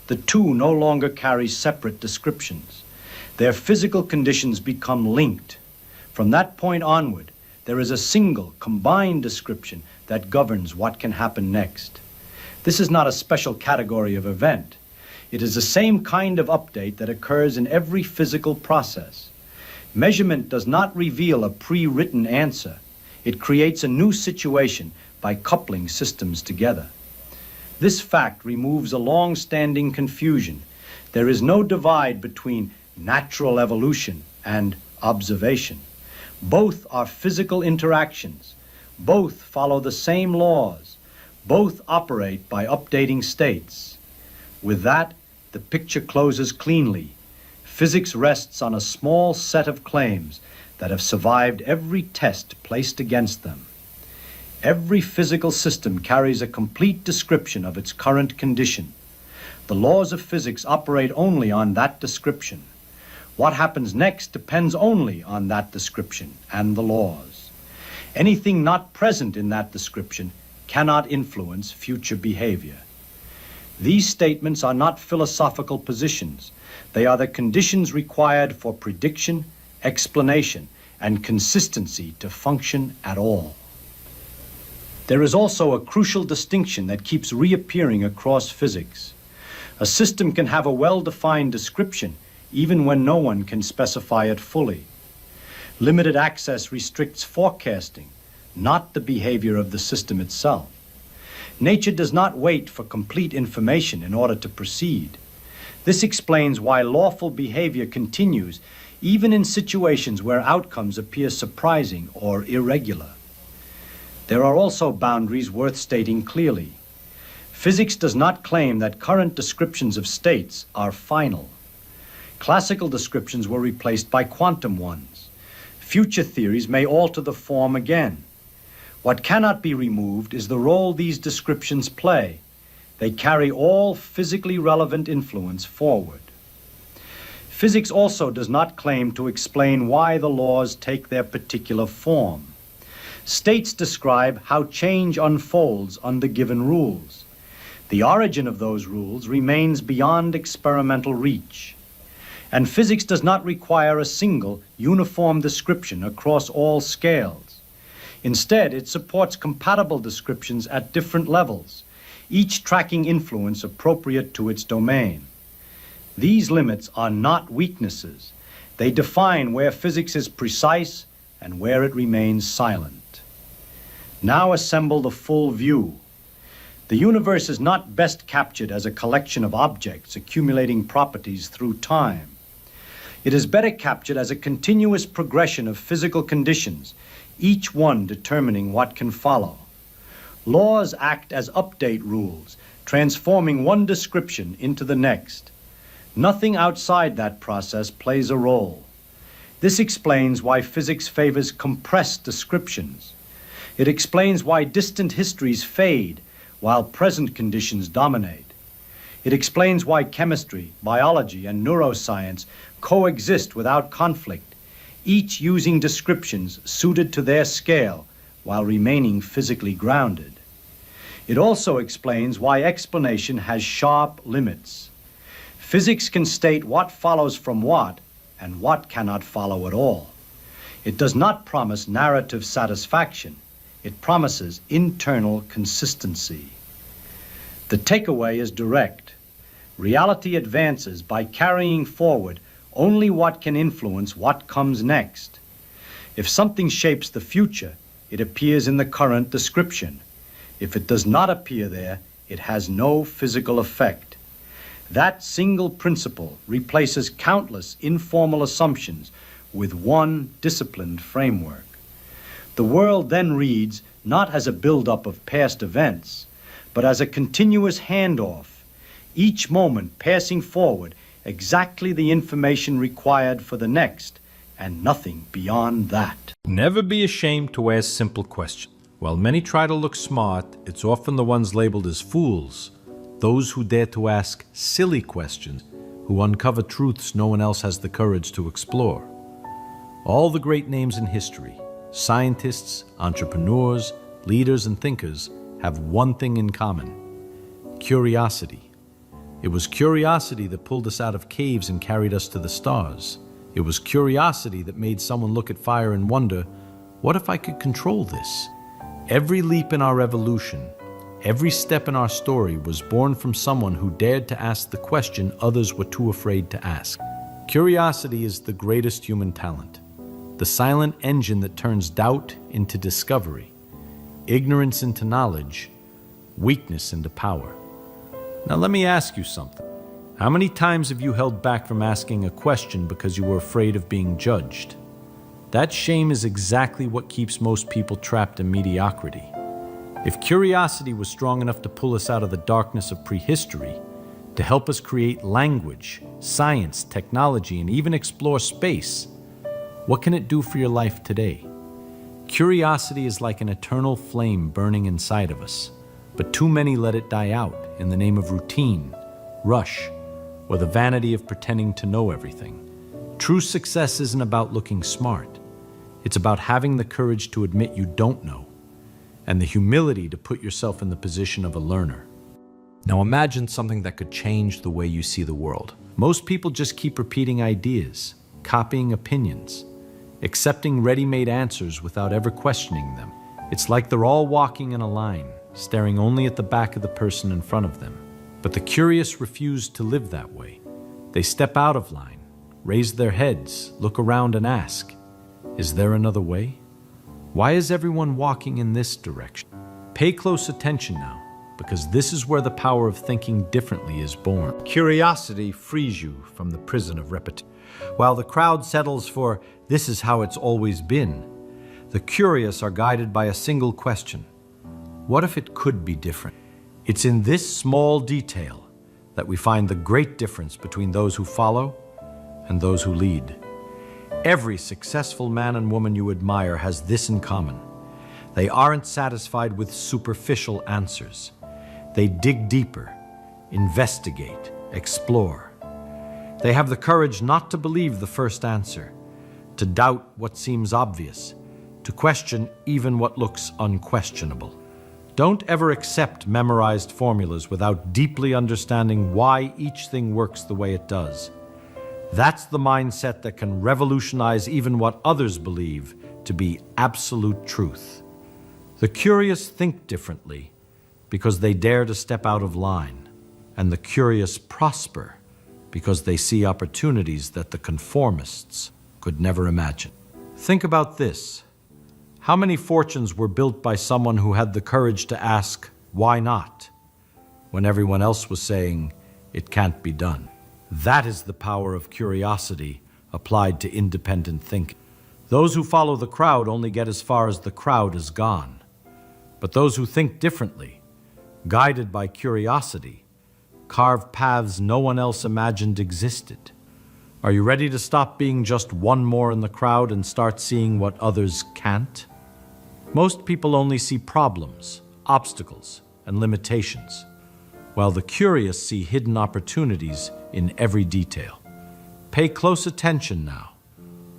the two no longer carry separate descriptions. Their physical conditions become linked. From that point onward, there is a single, combined description that governs what can happen next. This is not a special category of event. It is the same kind of update that occurs in every physical process. Measurement does not reveal a pre-written answer. It creates a new situation by coupling systems together. This fact removes a long-standing confusion. There is no divide between natural evolution and observation. Both are physical interactions. Both follow the same laws. Both operate by updating states. With that, the picture closes cleanly. Physics rests on a small set of claims that have survived every test placed against them. Every physical system carries a complete description of its current condition. The laws of physics operate only on that description. What happens next depends only on that description and the laws. Anything not present in that description cannot influence future behavior. These statements are not philosophical positions. They are the conditions required for prediction, explanation, and consistency to function at all. There is also a crucial distinction that keeps reappearing across physics. A system can have a well-defined description even when no one can specify it fully. Limited access restricts forecasting, not the behavior of the system itself. Nature does not wait for complete information in order to proceed. This explains why lawful behavior continues even in situations where outcomes appear surprising or irregular. There are also boundaries worth stating clearly. Physics does not claim that current descriptions of states are final. Classical descriptions were replaced by quantum ones. Future theories may alter the form again. What cannot be removed is the role these descriptions play. They carry all physically relevant influence forward. Physics also does not claim to explain why the laws take their particular form. States describe how change unfolds under given rules. The origin of those rules remains beyond experimental reach. And physics does not require a single, uniform description across all scales. Instead, it supports compatible descriptions at different levels, each tracking influence appropriate to its domain. These limits are not weaknesses. They define where physics is precise and where it remains silent. Now assemble the full view. The universe is not best captured as a collection of objects accumulating properties through time. It is better captured as a continuous progression of physical conditions, each one determining what can follow. Laws act as update rules, transforming one description into the next. Nothing outside that process plays a role. This explains why physics favors compressed descriptions. It explains why distant histories fade while present conditions dominate. It explains why chemistry, biology, and neuroscience coexist without conflict, each using descriptions suited to their scale while remaining physically grounded. It also explains why explanation has sharp limits. Physics can state what follows from what and what cannot follow at all. It does not promise narrative satisfaction. It promises internal consistency. The takeaway is direct. Reality advances by carrying forward only what can influence what comes next. If something shapes the future, it appears in the current description. If it does not appear there, it has no physical effect. That single principle replaces countless informal assumptions with one disciplined framework. The world then reads not as a buildup of past events, but as a continuous handoff, each moment passing forward exactly the information required for the next, and nothing beyond that. Never be ashamed to ask simple questions. While many try to look smart, it's often the ones labeled as fools, those who dare to ask silly questions, who uncover truths no one else has the courage to explore. All the great names in history, scientists, entrepreneurs, leaders, and thinkers, have one thing in common: curiosity. It was curiosity that pulled us out of caves and carried us to the stars. It was curiosity that made someone look at fire and wonder, what if I could control this? Every leap in our evolution, every step in our story was born from someone who dared to ask the question others were too afraid to ask. Curiosity is the greatest human talent, the silent engine that turns doubt into discovery, ignorance into knowledge, weakness into power. Now let me ask you something. How many times have you held back from asking a question because you were afraid of being judged? That shame is exactly what keeps most people trapped in mediocrity. If curiosity was strong enough to pull us out of the darkness of prehistory, to help us create language, science, technology, and even explore space, what can it do for your life today? Curiosity is like an eternal flame burning inside of us, but too many let it die out in the name of routine, rush, or the vanity of pretending to know everything. True success isn't about looking smart. It's about having the courage to admit you don't know, and the humility to put yourself in the position of a learner. Now imagine something that could change the way you see the world. Most people just keep repeating ideas, copying opinions, accepting ready-made answers without ever questioning them. It's like they're all walking in a line, staring only at the back of the person in front of them. But the curious refuse to live that way. They step out of line, raise their heads, look around and ask, is there another way? Why is everyone walking in this direction? Pay close attention now, because this is where the power of thinking differently is born. Curiosity frees you from the prison of repetition. While the crowd settles for, this is how it's always been, the curious are guided by a single question. What if it could be different? It's in this small detail that we find the great difference between those who follow and those who lead. Every successful man and woman you admire has this in common. They aren't satisfied with superficial answers. They dig deeper, investigate, explore. They have the courage not to believe the first answer, to doubt what seems obvious, to question even what looks unquestionable. Don't ever accept memorized formulas without deeply understanding why each thing works the way it does. That's the mindset that can revolutionize even what others believe to be absolute truth. The curious think differently because they dare to step out of line, and the curious prosper because they see opportunities that the conformists could never imagine. Think about this. How many fortunes were built by someone who had the courage to ask, why not, when everyone else was saying, it can't be done? That is the power of curiosity applied to independent thinking. Those who follow the crowd only get as far as the crowd is gone. But those who think differently, guided by curiosity, carve paths no one else imagined existed. Are you ready to stop being just one more in the crowd and start seeing what others can't? Most people only see problems, obstacles, and limitations, while the curious see hidden opportunities in every detail. Pay close attention now.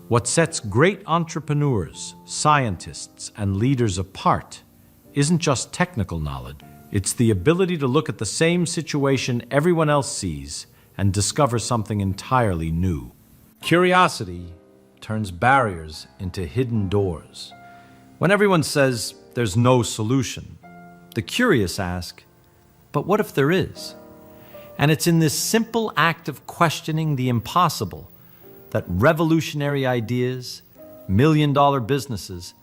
What sets great entrepreneurs, scientists, and leaders apart isn't just technical knowledge. It's the ability to look at the same situation everyone else sees and discover something entirely new. Curiosity turns barriers into hidden doors. When everyone says there's no solution, the curious ask, but what if there is? And it's in this simple act of questioning the impossible that revolutionary ideas, million-dollar businesses,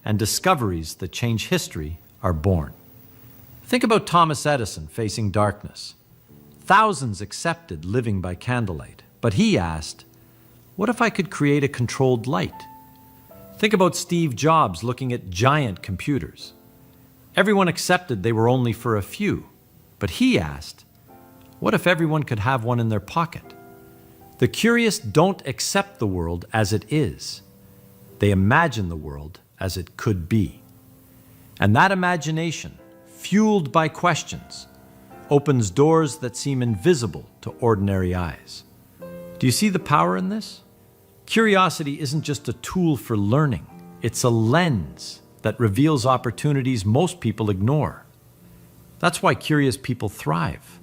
and discoveries that change history are born. Think about Thomas Edison facing darkness. Thousands accepted living by candlelight, but he asked, what if I could create a controlled light? Think about Steve Jobs looking at giant computers. Everyone accepted they were only for a few, but he asked, what if everyone could have one in their pocket? The curious don't accept the world as it is. They imagine the world as it could be. And that imagination, fueled by questions, opens doors that seem invisible to ordinary eyes. Do you see the power in this? Curiosity isn't just a tool for learning. It's a lens that reveals opportunities most people ignore. That's why curious people thrive.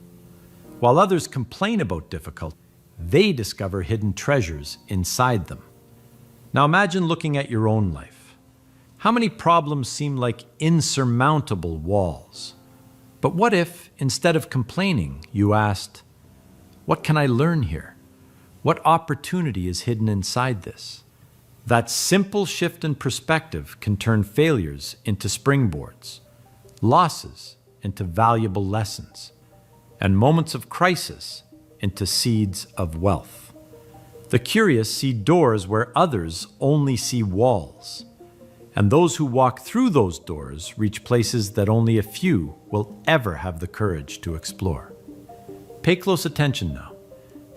While others complain about difficulty, they discover hidden treasures inside them. Now imagine looking at your own life. How many problems seem like insurmountable walls? But what if, instead of complaining, you asked, what can I learn here? What opportunity is hidden inside this? That simple shift in perspective can turn failures into springboards, losses into valuable lessons, and moments of crisis into seeds of wealth. The curious see doors where others only see walls, and those who walk through those doors reach places that only a few will ever have the courage to explore. Pay close attention now.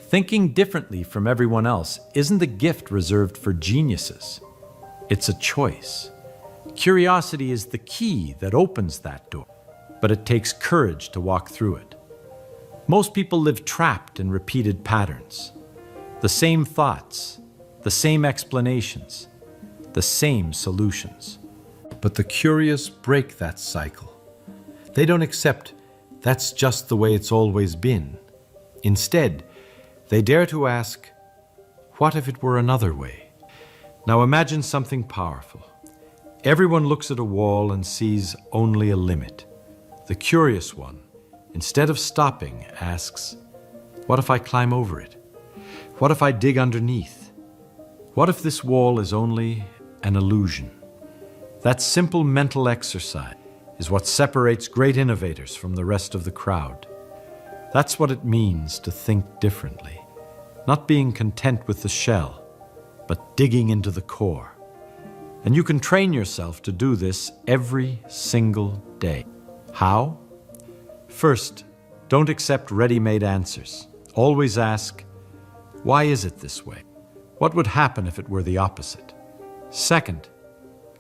Thinking differently from everyone else isn't a gift reserved for geniuses. It's a choice. Curiosity is the key that opens that door, but it takes courage to walk through it. Most people live trapped in repeated patterns. The same thoughts, the same explanations, the same solutions. But the curious break that cycle. They don't accept that's just the way it's always been. Instead, they dare to ask, what if it were another way? Now imagine something powerful. Everyone looks at a wall and sees only a limit. The curious one, instead of stopping, asks, what if I climb over it? What if I dig underneath? What if this wall is only an illusion? That simple mental exercise is what separates great innovators from the rest of the crowd. That's what it means to think differently, not being content with the shell, but digging into the core. And you can train yourself to do this every single day. How? First, don't accept ready-made answers. Always ask, why is it this way? What would happen if it were the opposite? Second,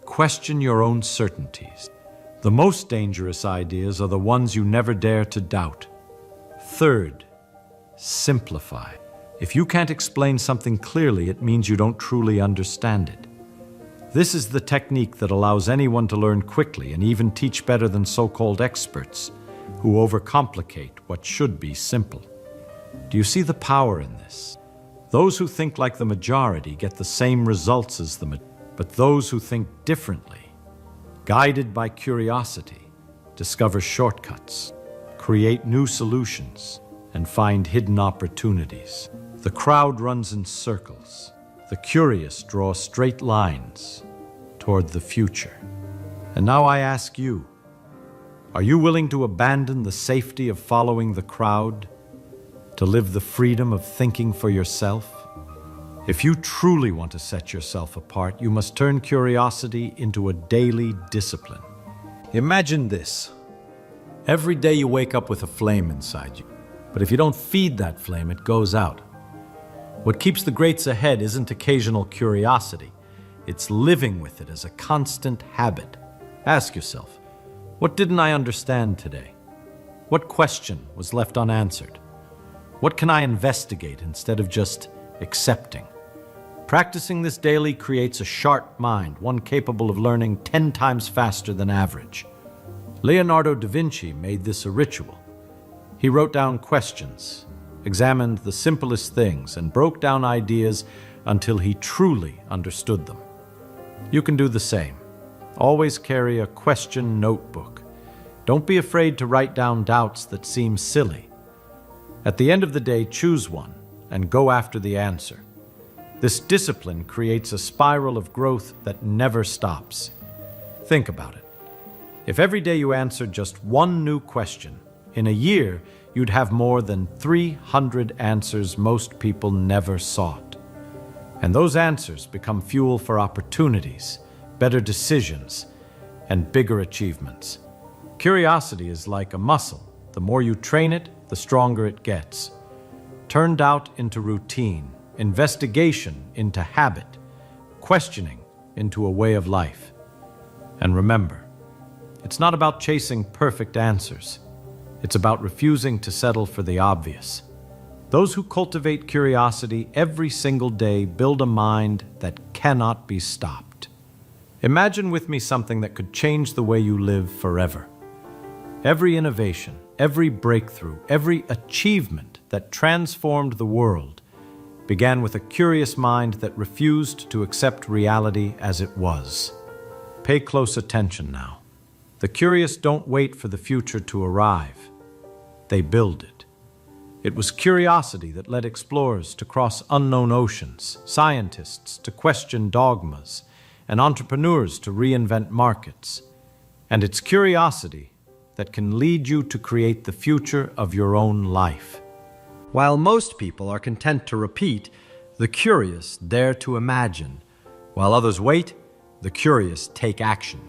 question your own certainties. The most dangerous ideas are the ones you never dare to doubt. Third, simplify. If you can't explain something clearly, it means you don't truly understand it. This is the technique that allows anyone to learn quickly and even teach better than so-called experts who overcomplicate what should be simple. Do you see the power in this? Those who think like the majority get the same results as the majority, but those who think differently, guided by curiosity, discover shortcuts, create new solutions, and find hidden opportunities. The crowd runs in circles. The curious draw straight lines toward the future. And now I ask you, are you willing to abandon the safety of following the crowd to live the freedom of thinking for yourself? If you truly want to set yourself apart, you must turn curiosity into a daily discipline. Imagine this. Every day you wake up with a flame inside you, but if you don't feed that flame, it goes out. What keeps the greats ahead isn't occasional curiosity. It's living with it as a constant habit. Ask yourself, what didn't I understand today? What question was left unanswered? What can I investigate instead of just accepting? Practicing this daily creates a sharp mind, one capable of learning 10 times faster than average. Leonardo da Vinci made this a ritual. He wrote down questions, examined the simplest things, and broke down ideas until he truly understood them. You can do the same. Always carry a question notebook. Don't be afraid to write down doubts that seem silly. At the end of the day, choose one and go after the answer. This discipline creates a spiral of growth that never stops. Think about it. If every day you answered just one new question, in a year you'd have more than 300 answers most people never sought. And those answers become fuel for opportunities, better decisions, and bigger achievements. Curiosity is like a muscle. The more you train it, the stronger it gets. Turned out into routine, investigation into habit, questioning into a way of life. And remember, it's not about chasing perfect answers. It's about refusing to settle for the obvious. Those who cultivate curiosity every single day build a mind that cannot be stopped. Imagine with me something that could change the way you live forever. Every innovation, every breakthrough, every achievement that transformed the world began with a curious mind that refused to accept reality as it was. Pay close attention now. The curious don't wait for the future to arrive. They build it. It was curiosity that led explorers to cross unknown oceans, scientists to question dogmas, and entrepreneurs to reinvent markets. And it's curiosity that can lead you to create the future of your own life. While most people are content to repeat, the curious dare to imagine. While others wait, the curious take action.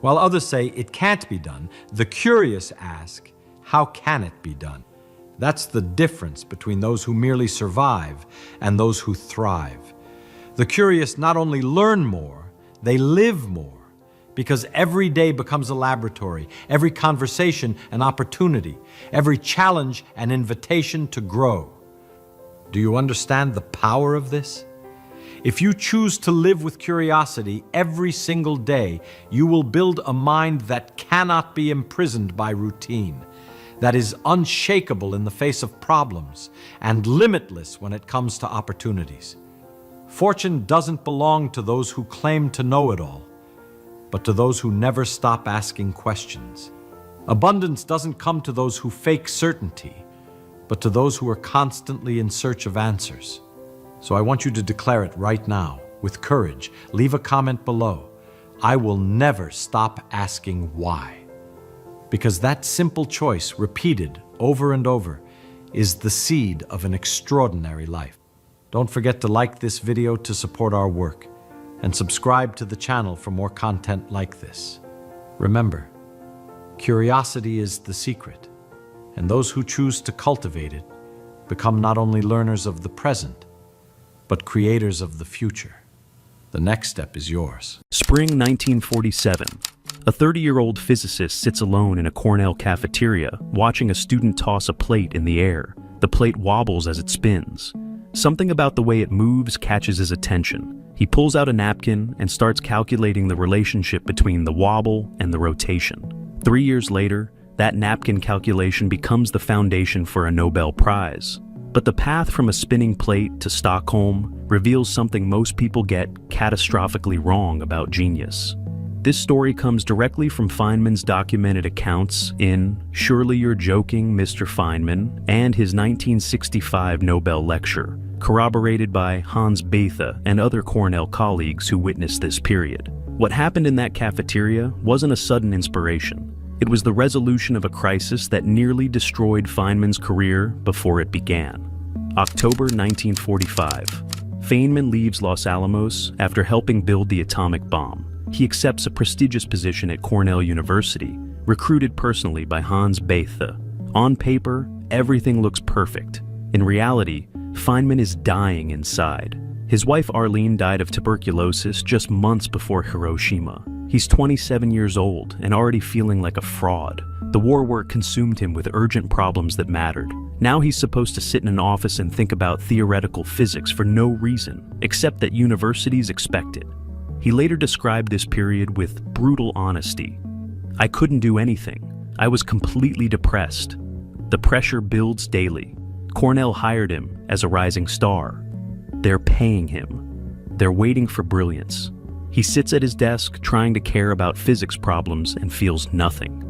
While others say it can't be done, the curious ask, how can it be done? That's the difference between those who merely survive and those who thrive. The curious not only learn more, they live more, because every day becomes a laboratory, every conversation an opportunity, every challenge an invitation to grow. Do you understand the power of this? If you choose to live with curiosity every single day, you will build a mind that cannot be imprisoned by routine, that is unshakable in the face of problems, and limitless when it comes to opportunities. Fortune doesn't belong to those who claim to know it all, but to those who never stop asking questions. Abundance doesn't come to those who fake certainty, but to those who are constantly in search of answers. So I want you to declare it right now, with courage. Leave a comment below. I will never stop asking why. Because that simple choice, repeated over and over, is the seed of an extraordinary life. Don't forget to like this video to support our work, and subscribe to the channel for more content like this. Remember, curiosity is the secret, and those who choose to cultivate it become not only learners of the present, but creators of the future. The next step is yours. Spring 1947. A 30-year-old physicist sits alone in a Cornell cafeteria, watching a student toss a plate in the air. The plate wobbles as it spins. Something about the way it moves catches his attention. He pulls out a napkin and starts calculating the relationship between the wobble and the rotation. 3 years later, that napkin calculation becomes the foundation for a Nobel Prize. But the path from a spinning plate to Stockholm reveals something most people get catastrophically wrong about genius. This story comes directly from Feynman's documented accounts in Surely You're Joking, Mr. Feynman, and his 1965 Nobel lecture, corroborated by Hans Bethe and other Cornell colleagues who witnessed this period. What happened in that cafeteria wasn't a sudden inspiration. It was the resolution of a crisis that nearly destroyed Feynman's career before it began. October 1945. Feynman leaves Los Alamos after helping build the atomic bomb. He accepts a prestigious position at Cornell University, recruited personally by Hans Bethe. On paper, everything looks perfect. In reality, Feynman is dying inside. His wife Arlene died of tuberculosis just months before Hiroshima. He's 27 years old and already feeling like a fraud. The war work consumed him with urgent problems that mattered. Now he's supposed to sit in an office and think about theoretical physics for no reason, except that universities expect it. He later described this period with brutal honesty. I couldn't do anything. I was completely depressed. The pressure builds daily. Cornell hired him as a rising star. They're paying him. They're waiting for brilliance. He sits at his desk trying to care about physics problems and feels nothing.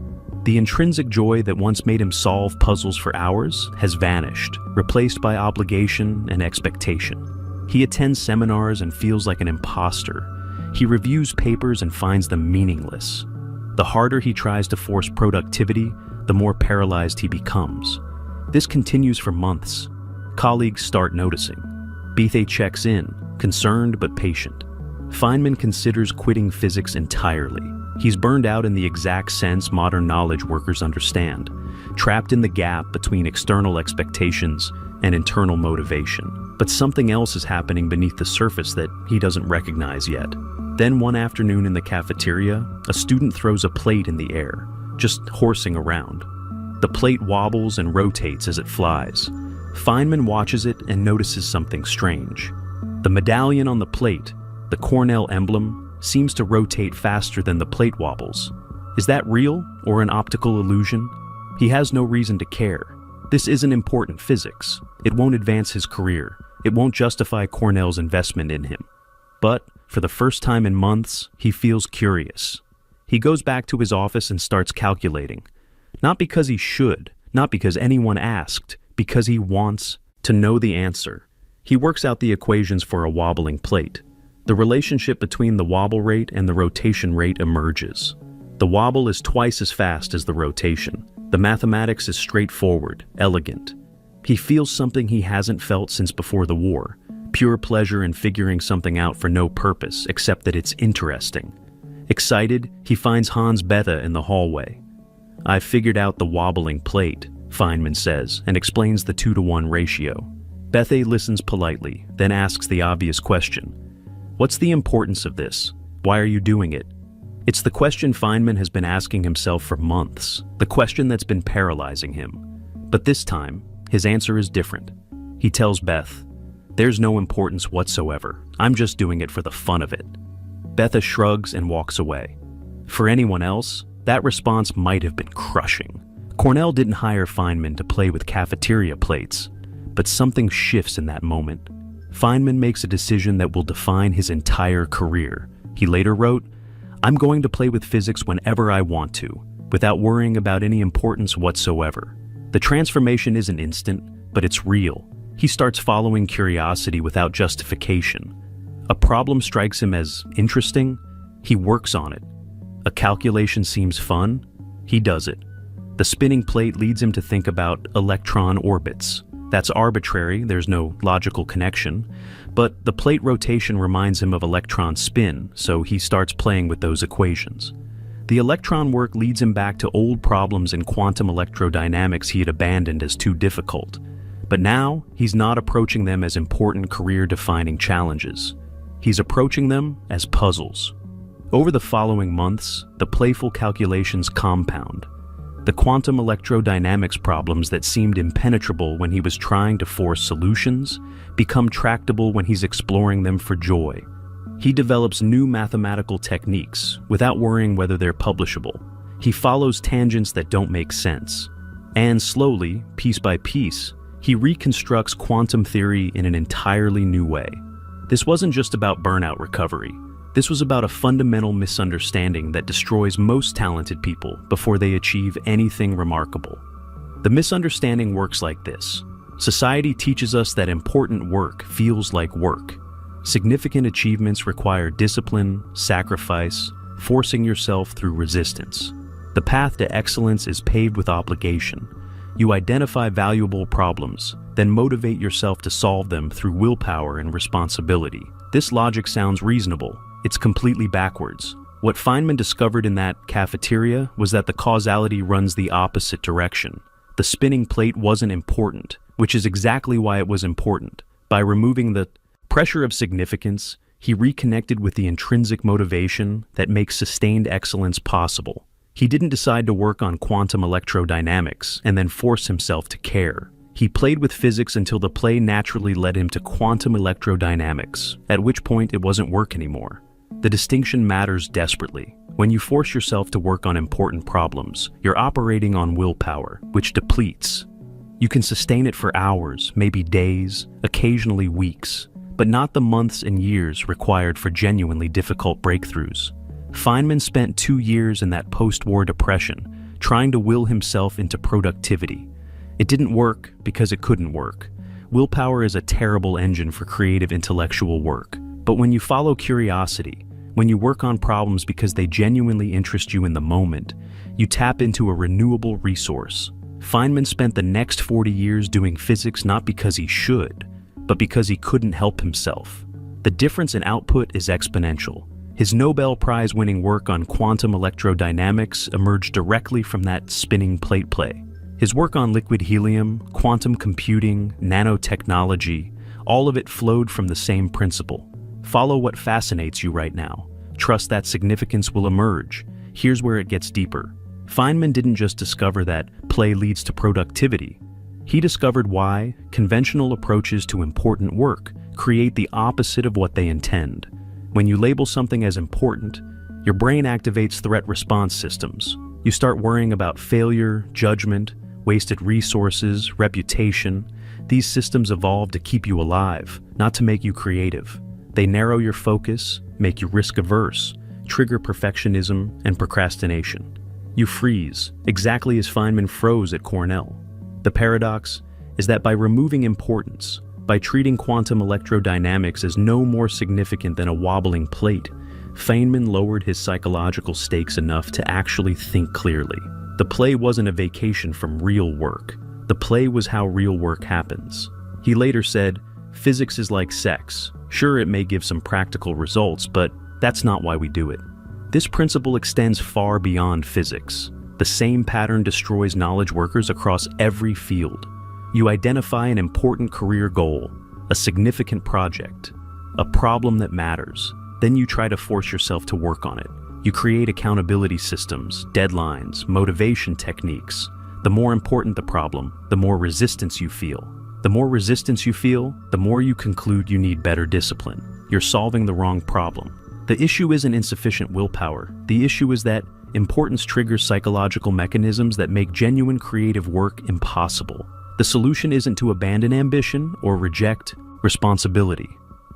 The intrinsic joy that once made him solve puzzles for hours has vanished, replaced by obligation and expectation. He attends seminars and feels like an imposter. He reviews papers and finds them meaningless. The harder he tries to force productivity, the more paralyzed he becomes. This continues for months. Colleagues start noticing. Bethe checks in, concerned but patient. Feynman considers quitting physics entirely. He's burned out in the exact sense modern knowledge workers understand, trapped in the gap between external expectations and internal motivation. But something else is happening beneath the surface that he doesn't recognize yet. Then one afternoon in the cafeteria, a student throws a plate in the air, just horsing around. The plate wobbles and rotates as it flies. Feynman watches it and notices something strange. The medallion on the plate, the Cornell emblem, seems to rotate faster than the plate wobbles. Is that real or an optical illusion? He has no reason to care. This isn't important physics. It won't advance his career. It won't justify Cornell's investment in him. But for the first time in months, he feels curious. He goes back to his office and starts calculating. Not because he should, not because anyone asked, because he wants to know the answer. He works out the equations for a wobbling plate. The relationship between the wobble rate and the rotation rate emerges. The wobble is twice as fast as the rotation. The mathematics is straightforward, elegant. He feels something he hasn't felt since before the war, pure pleasure in figuring something out for no purpose except that it's interesting. Excited, he finds Hans Bethe in the hallway. "I've figured out the wobbling plate," Feynman says, and explains the 2-to-1 ratio. Bethe listens politely, then asks the obvious question. "What's the importance of this? Why are you doing it?" It's the question Feynman has been asking himself for months, the question that's been paralyzing him. But this time, his answer is different. He tells Beth, "There's no importance whatsoever. I'm just doing it for the fun of it." Bethe shrugs and walks away. For anyone else, that response might have been crushing. Cornell didn't hire Feynman to play with cafeteria plates, but something shifts in that moment. Feynman makes a decision that will define his entire career. He later wrote, "I'm going to play with physics whenever I want to, without worrying about any importance whatsoever." The transformation isn't instant, but it's real. He starts following curiosity without justification. A problem strikes him as interesting, he works on it. A calculation seems fun, he does it. The spinning plate leads him to think about electron orbits. That's arbitrary, there's no logical connection, but the plate rotation reminds him of electron spin, so he starts playing with those equations. The electron work leads him back to old problems in quantum electrodynamics he had abandoned as too difficult. But now, he's not approaching them as important career-defining challenges. He's approaching them as puzzles. Over the following months, the playful calculations compound. The quantum electrodynamics problems that seemed impenetrable when he was trying to force solutions become tractable when he's exploring them for joy. He develops new mathematical techniques without worrying whether they're publishable. He follows tangents that don't make sense. And slowly, piece by piece, he reconstructs quantum theory in an entirely new way. This wasn't just about burnout recovery. This was about a fundamental misunderstanding that destroys most talented people before they achieve anything remarkable. The misunderstanding works like this. Society teaches us that important work feels like work. Significant achievements require discipline, sacrifice, forcing yourself through resistance. The path to excellence is paved with obligation. You identify valuable problems, then motivate yourself to solve them through willpower and responsibility. This logic sounds reasonable. It's completely backwards. What Feynman discovered in that cafeteria was that the causality runs the opposite direction. The spinning plate wasn't important, which is exactly why it was important. By removing the pressure of significance, he reconnected with the intrinsic motivation that makes sustained excellence possible. He didn't decide to work on quantum electrodynamics and then force himself to care. He played with physics until the play naturally led him to quantum electrodynamics, at which point it wasn't work anymore. The distinction matters desperately. When you force yourself to work on important problems, you're operating on willpower, which depletes. You can sustain it for hours, maybe days, occasionally weeks, but not the months and years required for genuinely difficult breakthroughs. Feynman spent 2 years in that post-war depression, trying to will himself into productivity. It didn't work because it couldn't work. Willpower is a terrible engine for creative intellectual work. But when you follow curiosity, When you work on problems because they genuinely interest you in the moment, you tap into a renewable resource. Feynman spent the next 40 years doing physics not because he should, but because he couldn't help himself. The difference in output is exponential. His Nobel Prize-winning work on quantum electrodynamics emerged directly from that spinning plate play. His work on liquid helium, quantum computing, nanotechnology, all of it flowed from the same principle. Follow what fascinates you right now. Trust that significance will emerge. Here's where it gets deeper. Feynman didn't just discover that play leads to productivity. He discovered why conventional approaches to important work create the opposite of what they intend. When you label something as important, your brain activates threat response systems. You start worrying about failure, judgment, wasted resources, reputation. These systems evolve to keep you alive, not to make you creative. They narrow your focus, make you risk-averse, trigger perfectionism and procrastination. You freeze, exactly as Feynman froze at Cornell. The paradox is that by removing importance, by treating quantum electrodynamics as no more significant than a wobbling plate, Feynman lowered his psychological stakes enough to actually think clearly. The play wasn't a vacation from real work. The play was how real work happens. He later said, "Physics is like sex. Sure, it may give some practical results, but that's not why we do it." This principle extends far beyond physics. The same pattern destroys knowledge workers across every field. You identify an important career goal, a significant project, a problem that matters. Then you try to force yourself to work on it. You create accountability systems, deadlines, motivation techniques. The more important the problem, the more resistance you feel. The more resistance you feel, the more you conclude you need better discipline. You're solving the wrong problem. The issue isn't insufficient willpower. The issue is that importance triggers psychological mechanisms that make genuine creative work impossible. The solution isn't to abandon ambition or reject responsibility.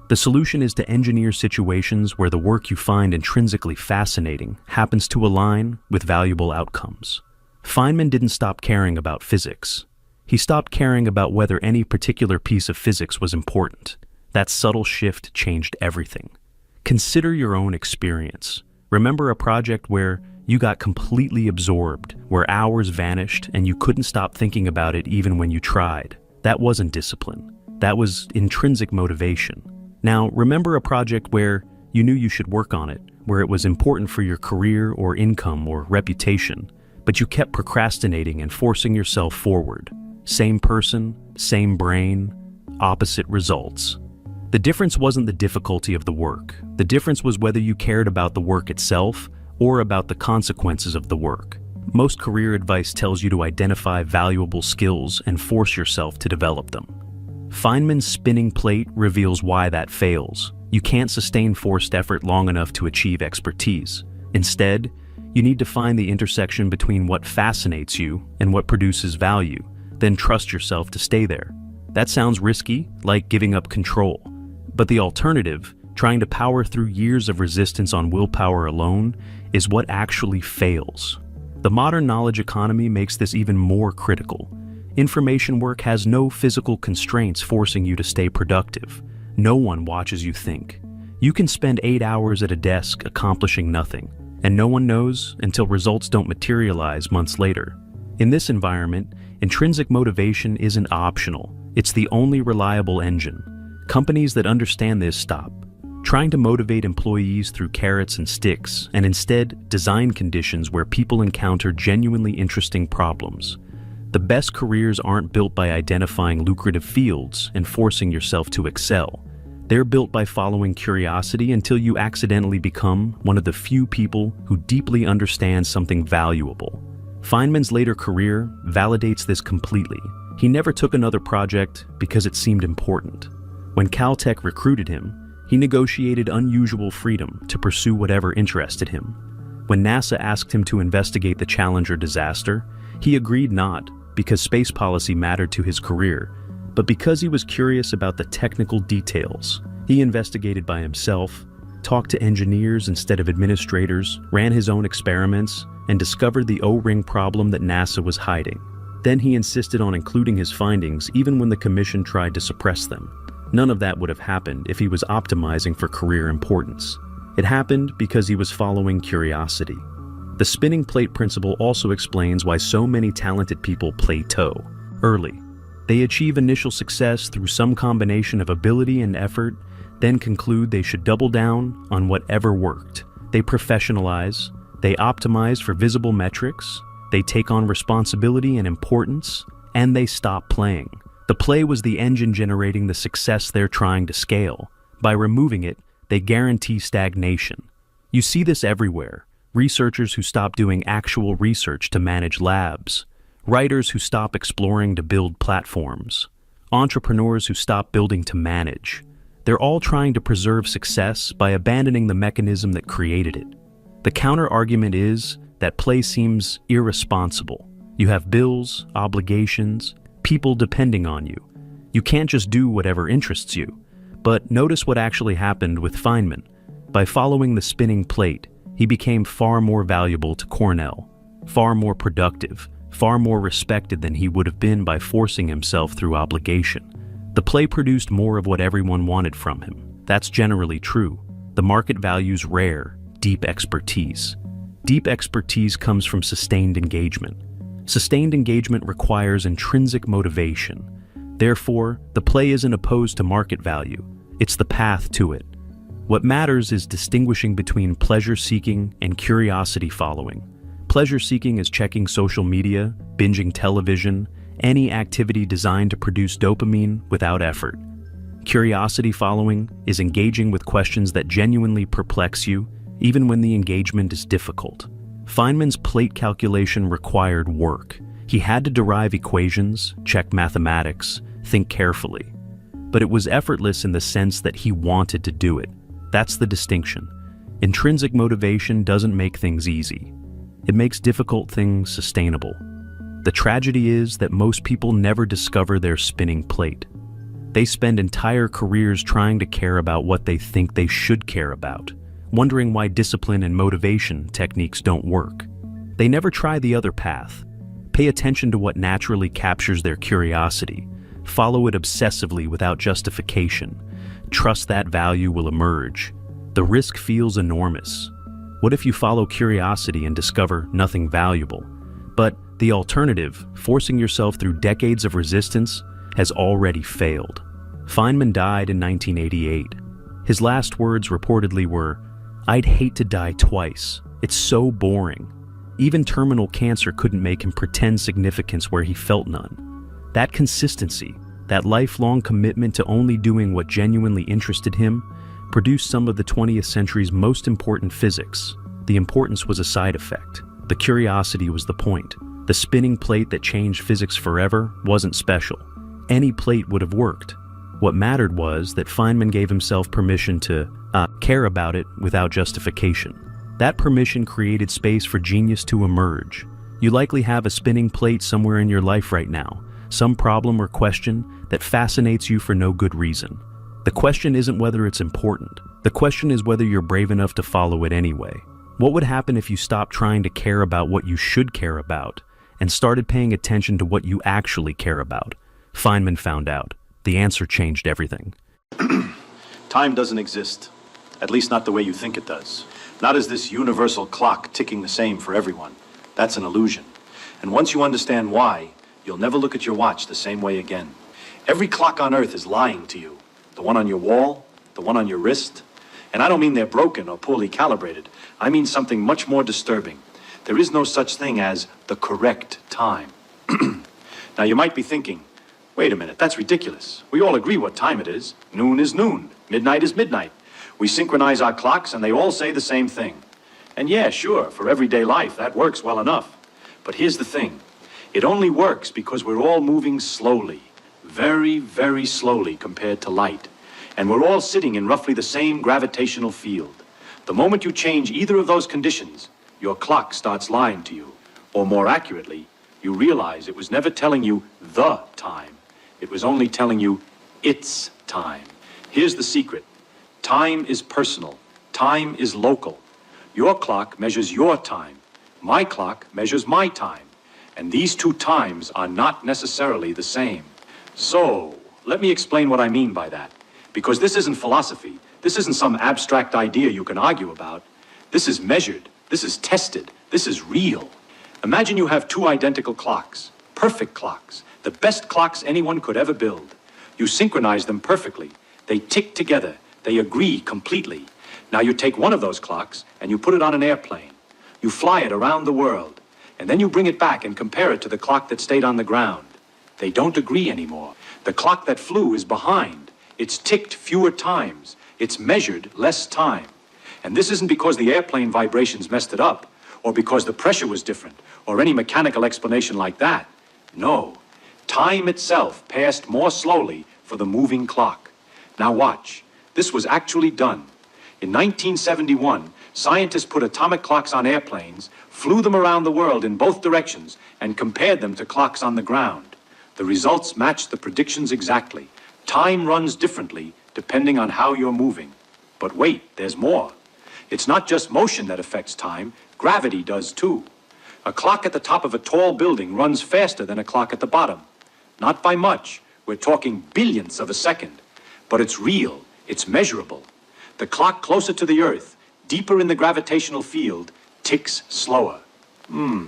The solution is to engineer situations where the work you find intrinsically fascinating happens to align with valuable outcomes. Feynman didn't stop caring about physics. He stopped caring about whether any particular piece of physics was important. That subtle shift changed everything. Consider your own experience. Remember a project where you got completely absorbed, where hours vanished and you couldn't stop thinking about it even when you tried. That wasn't discipline. That was intrinsic motivation. Now, remember a project where you knew you should work on it, where it was important for your career or income or reputation, but you kept procrastinating and forcing yourself forward. Same person, same brain, opposite results. The difference wasn't the difficulty of the work. The difference was whether you cared about the work itself or about the consequences of the work. Most career advice tells you to identify valuable skills and force yourself to develop them. Feynman's spinning plate reveals why that fails. You can't sustain forced effort long enough to achieve expertise. Instead, you need to find the intersection between what fascinates you and what produces value, then trust yourself to stay there. That sounds risky, like giving up control. But the alternative, trying to power through years of resistance on willpower alone, is what actually fails. The modern knowledge economy makes this even more critical. Information work has no physical constraints forcing you to stay productive. No one watches you think. You can spend 8 hours at a desk accomplishing nothing, and no one knows until results don't materialize months later. In this environment, intrinsic motivation isn't optional. It's the only reliable engine. Companies that understand this stop trying to motivate employees through carrots and sticks, and instead design conditions where people encounter genuinely interesting problems. The best careers aren't built by identifying lucrative fields and forcing yourself to excel. They're built by following curiosity until you accidentally become one of the few people who deeply understand something valuable. Feynman's later career validates this completely. He never took another project because it seemed important. When Caltech recruited him, he negotiated unusual freedom to pursue whatever interested him. When NASA asked him to investigate the Challenger disaster, he agreed not because space policy mattered to his career, but because he was curious about the technical details. He investigated by himself, talked to engineers instead of administrators, ran his own experiments, and discovered the O-ring problem that NASA was hiding. Then he insisted on including his findings even when the commission tried to suppress them. None of that would have happened if he was optimizing for career importance. It happened because he was following curiosity. The spinning plate principle also explains why so many talented people plateau early. They achieve initial success through some combination of ability and effort, then conclude they should double down on whatever worked. They professionalize, they optimize for visible metrics, they take on responsibility and importance, and they stop playing. The play was the engine generating the success they're trying to scale. By removing it, they guarantee stagnation. You see this everywhere. Researchers who stop doing actual research to manage labs, writers who stop exploring to build platforms, entrepreneurs who stop building to manage. They're all trying to preserve success by abandoning the mechanism that created it. The counter-argument is that play seems irresponsible. You have bills, obligations, people depending on you. You can't just do whatever interests you. But notice what actually happened with Feynman. By following the spinning plate, he became far more valuable to Cornell, far more productive, far more respected than he would have been by forcing himself through obligation. The play produced more of what everyone wanted from him. That's generally true. The market values rare, deep expertise. Deep expertise comes from sustained engagement. Sustained engagement requires intrinsic motivation. Therefore, the play isn't opposed to market value. It's the path to it. What matters is distinguishing between pleasure-seeking and curiosity-following. Pleasure-seeking is checking social media, binging television, any activity designed to produce dopamine without effort. Curiosity-following is engaging with questions that genuinely perplex you, even when the engagement is difficult. Feynman's plate calculation required work. He had to derive equations, check mathematics, think carefully. But it was effortless in the sense that he wanted to do it. That's the distinction. Intrinsic motivation doesn't make things easy. It makes difficult things sustainable. The tragedy is that most people never discover their spinning plate. They spend entire careers trying to care about what they think they should care about, wondering why discipline and motivation techniques don't work. They never try the other path. Pay attention to what naturally captures their curiosity. Follow it obsessively without justification. Trust that value will emerge. The risk feels enormous. What if you follow curiosity and discover nothing valuable? But the alternative, forcing yourself through decades of resistance, has already failed. Feynman died in 1988. His last words reportedly were, "I'd hate to die twice. It's so boring." Even terminal cancer couldn't make him pretend significance where he felt none. That consistency, that lifelong commitment to only doing what genuinely interested him, produced some of the 20th century's most important physics. The importance was a side effect. The curiosity was the point. The spinning plate that changed physics forever wasn't special. Any plate would have worked. What mattered was that Feynman gave himself permission to care about it without justification. That permission created space for genius to emerge. You likely have a spinning plate somewhere in your life right now, some problem or question that fascinates you for no good reason. The question isn't whether it's important. The question is whether you're brave enough to follow it anyway. What would happen if you stopped trying to care about what you should care about and started paying attention to what you actually care about? Feynman found out. The answer changed everything. Time doesn't exist, at least not the way you think it does. Not as this universal clock ticking the same for everyone. That's an illusion. And once you understand why, you'll never look at your watch the same way again. Every clock on Earth is lying to you. The one on your wall, the one on your wrist. And I don't mean they're broken or poorly calibrated. I mean something much more disturbing. There is no such thing as the correct time. Now you might be thinking, wait a minute, that's ridiculous. We all agree what time it is. Noon is noon. Midnight is midnight. We synchronize our clocks and they all say the same thing. And yeah, sure, for everyday life, that works well enough. But here's the thing. It only works because we're all moving slowly. Very, very slowly compared to light. And we're all sitting in roughly the same gravitational field. The moment you change either of those conditions, your clock starts lying to you. Or more accurately, you realize it was never telling you the time. It was only telling you its time. Here's the secret. Time is personal. Time is local. Your clock measures your time. My clock measures my time. And these two times are not necessarily the same. So, let me explain what I mean by that. Because this isn't philosophy. This isn't some abstract idea you can argue about. This is measured. This is tested. This is real. Imagine you have two identical clocks, perfect clocks, the best clocks anyone could ever build. You synchronize them perfectly. They tick together. They agree completely. Now you take one of those clocks and you put it on an airplane. You fly it around the world, and then you bring it back and compare it to the clock that stayed on the ground. They don't agree anymore. The clock that flew is behind. It's ticked fewer times. It's measured less time. And this isn't because the airplane vibrations messed it up, or because the pressure was different, or any mechanical explanation like that. No. Time itself passed more slowly for the moving clock. Now watch. This was actually done. In 1971, scientists put atomic clocks on airplanes, flew them around the world in both directions, and compared them to clocks on the ground. The results matched the predictions exactly. Time runs differently depending on how you're moving. But wait, there's more. It's not just motion that affects time, gravity does too. A clock at the top of a tall building runs faster than a clock at the bottom. Not by much. We're talking billionths of a second. But it's real. It's measurable. The clock closer to the Earth, deeper in the gravitational field, ticks slower.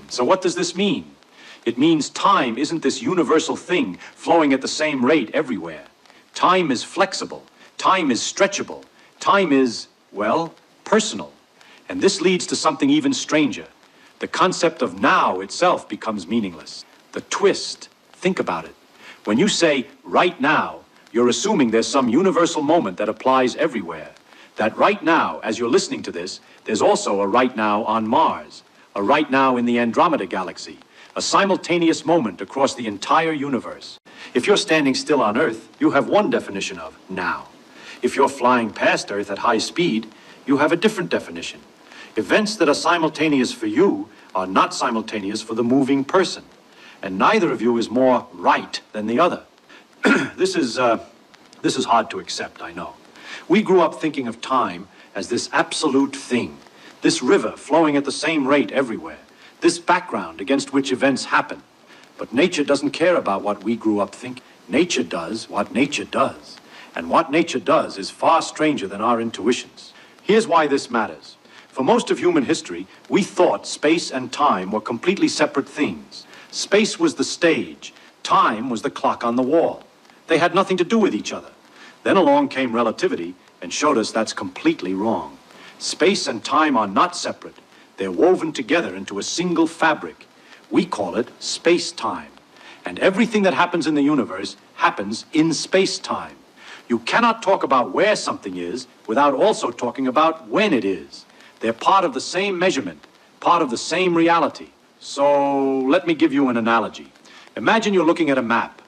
So what does this mean? It means time isn't this universal thing flowing at the same rate everywhere. Time is flexible. Time is stretchable. Time is, well, personal. And this leads to something even stranger. The concept of now itself becomes meaningless. The twist. Think about it. When you say right now, you're assuming there's some universal moment that applies everywhere. That right now, as you're listening to this, there's also a right now on Mars, a right now in the Andromeda Galaxy, a simultaneous moment across the entire universe. If you're standing still on Earth, you have one definition of now. If you're flying past Earth at high speed, you have a different definition. Events that are simultaneous for you are not simultaneous for the moving person. And neither of you is more right than the other. This is hard to accept, I know. We grew up thinking of time as this absolute thing, this river flowing at the same rate everywhere, this background against which events happen. But nature doesn't care about what we grew up thinking. Nature does what nature does. And what nature does is far stranger than our intuitions. Here's why this matters. For most of human history, we thought space and time were completely separate things. Space was the stage. Time was the clock on the wall. They had nothing to do with each other. Then along came relativity and showed us that's completely wrong. Space and time are not separate. They're woven together into a single fabric. We call it space-time. And everything that happens in the universe happens in space-time. You cannot talk about where something is without also talking about when it is. They're part of the same measurement, part of the same reality. So let me give you an analogy. Imagine you're looking at a map.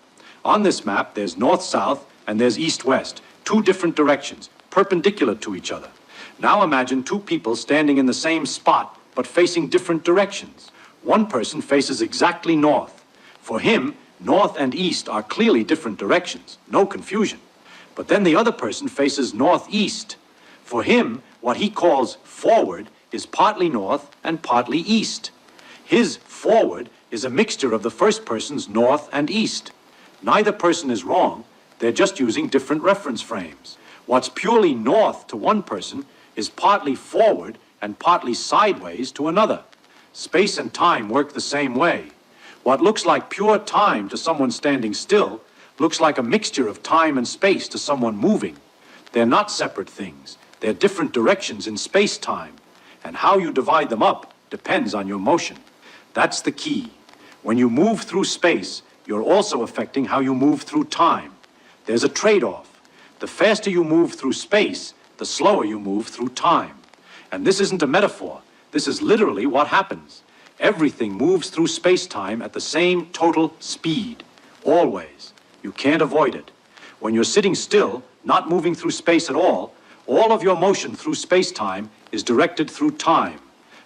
On this map, there's north-south and there's east-west, two different directions, perpendicular to each other. Now imagine two people standing in the same spot, but facing different directions. One person faces exactly north. For him, north and east are clearly different directions, no confusion. But then the other person faces northeast. For him, what he calls forward is partly north and partly east. His forward is a mixture of the first person's north and east. Neither person is wrong. They're just using different reference frames. What's purely north to one person is partly forward and partly sideways to another. Space and time work the same way. What looks like pure time to someone standing still looks like a mixture of time and space to someone moving. They're not separate things. They're different directions in space-time. And how you divide them up depends on your motion. That's the key. When you move through space, you're also affecting how you move through time. There's a trade-off. The faster you move through space, the slower you move through time. And this isn't a metaphor. This is literally what happens. Everything moves through space-time at the same total speed. Always. You can't avoid it. When you're sitting still, not moving through space at all of your motion through space-time is directed through time.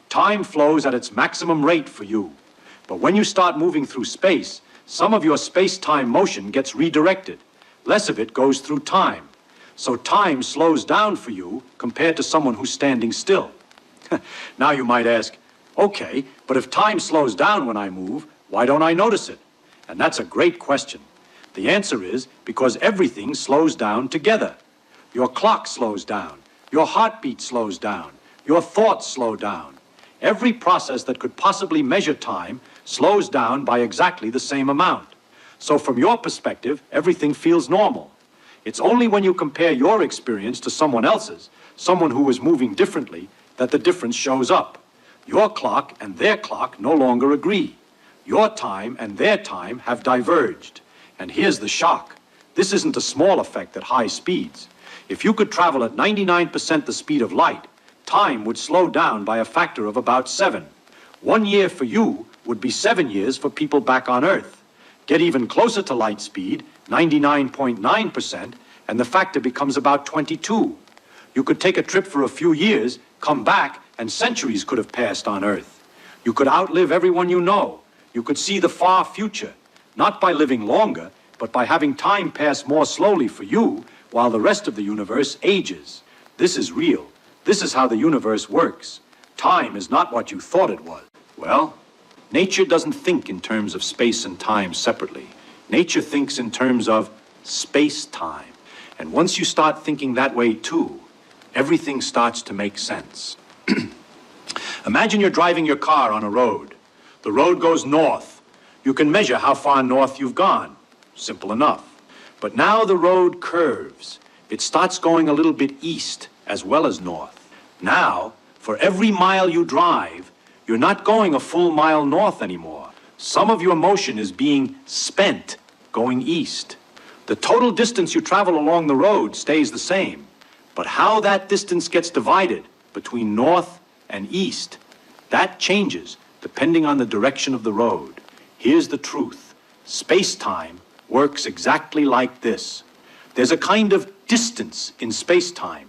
Time flows at its maximum rate for you. But when you start moving through space, some of your space-time motion gets redirected. Less of it goes through time. So time slows down for you compared to someone who's standing still. Now you might ask, okay, but if time slows down when I move, why don't I notice it? And that's a great question. The answer is because everything slows down together. Your clock slows down. Your heartbeat slows down. Your thoughts slow down. Every process that could possibly measure time slows down by exactly the same amount. So from your perspective, everything feels normal. It's only when you compare your experience to someone else's, someone who is moving differently, that the difference shows up. Your clock and their clock no longer agree. Your time and their time have diverged. And here's the shock. This isn't a small effect at high speeds. If you could travel at 99% the speed of light, time would slow down by a factor of about 7. 1 year for you would be 7 years for people back on Earth. Get even closer to light speed, 99.9%, and the factor becomes about 22. You could take a trip for a few years, come back, and centuries could have passed on Earth. You could outlive everyone you know. You could see the far future, not by living longer, but by having time pass more slowly for you while the rest of the universe ages. This is real. This is how the universe works. Time is not what you thought it was. Well, nature doesn't think in terms of space and time separately. Nature thinks in terms of space-time. And once you start thinking that way too, everything starts to make sense. Imagine you're driving your car on a road. The road goes north. You can measure how far north you've gone. Simple enough. But now the road curves. It starts going a little bit east as well as north. Now, for every mile you drive, you're not going a full mile north anymore. Some of your motion is being spent going east. The total distance you travel along the road stays the same. But how that distance gets divided between north and east, that changes depending on the direction of the road. Here's the truth. Space-time works exactly like this. There's a kind of distance in space-time,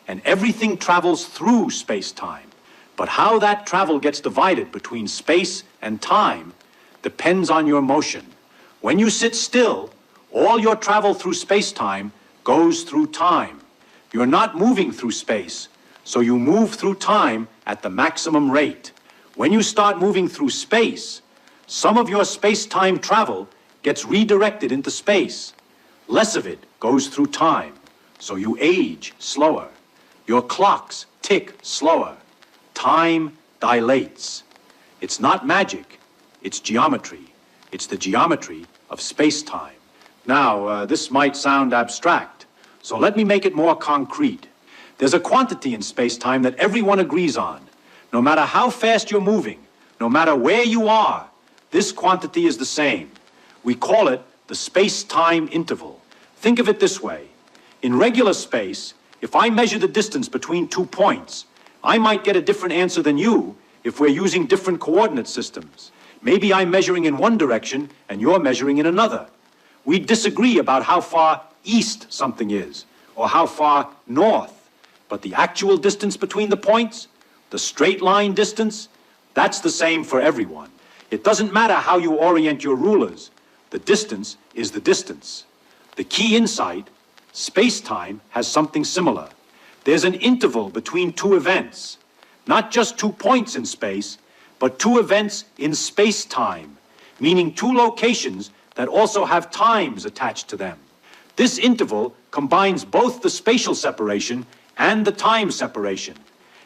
and everything travels through space-time. But how that travel gets divided between space and time depends on your motion. When you sit still, all your travel through space-time goes through time. You're not moving through space, so you move through time at the maximum rate. When you start moving through space, some of your space-time travel gets redirected into space. Less of it goes through time, so you age slower. Your clocks tick slower. Time dilates. It's not magic, it's geometry. It's the geometry of space-time. Now, this might sound abstract, so let me make it more concrete. There's a quantity in space-time that everyone agrees on. No matter how fast you're moving, no matter where you are, this quantity is the same. We call it the space-time interval. Think of it this way. In regular space, if I measure the distance between 2 points, I might get a different answer than you if we're using different coordinate systems. Maybe I'm measuring in one direction and you're measuring in another. We disagree about how far east something is or how far north. But the actual distance between the points, the straight line distance, that's the same for everyone. It doesn't matter how you orient your rulers. The distance is the distance. The key insight, space-time has something similar. There's an interval between two events, not just 2 points in space, but 2 events in space-time, meaning 2 locations that also have times attached to them. This interval combines both the spatial separation and the time separation.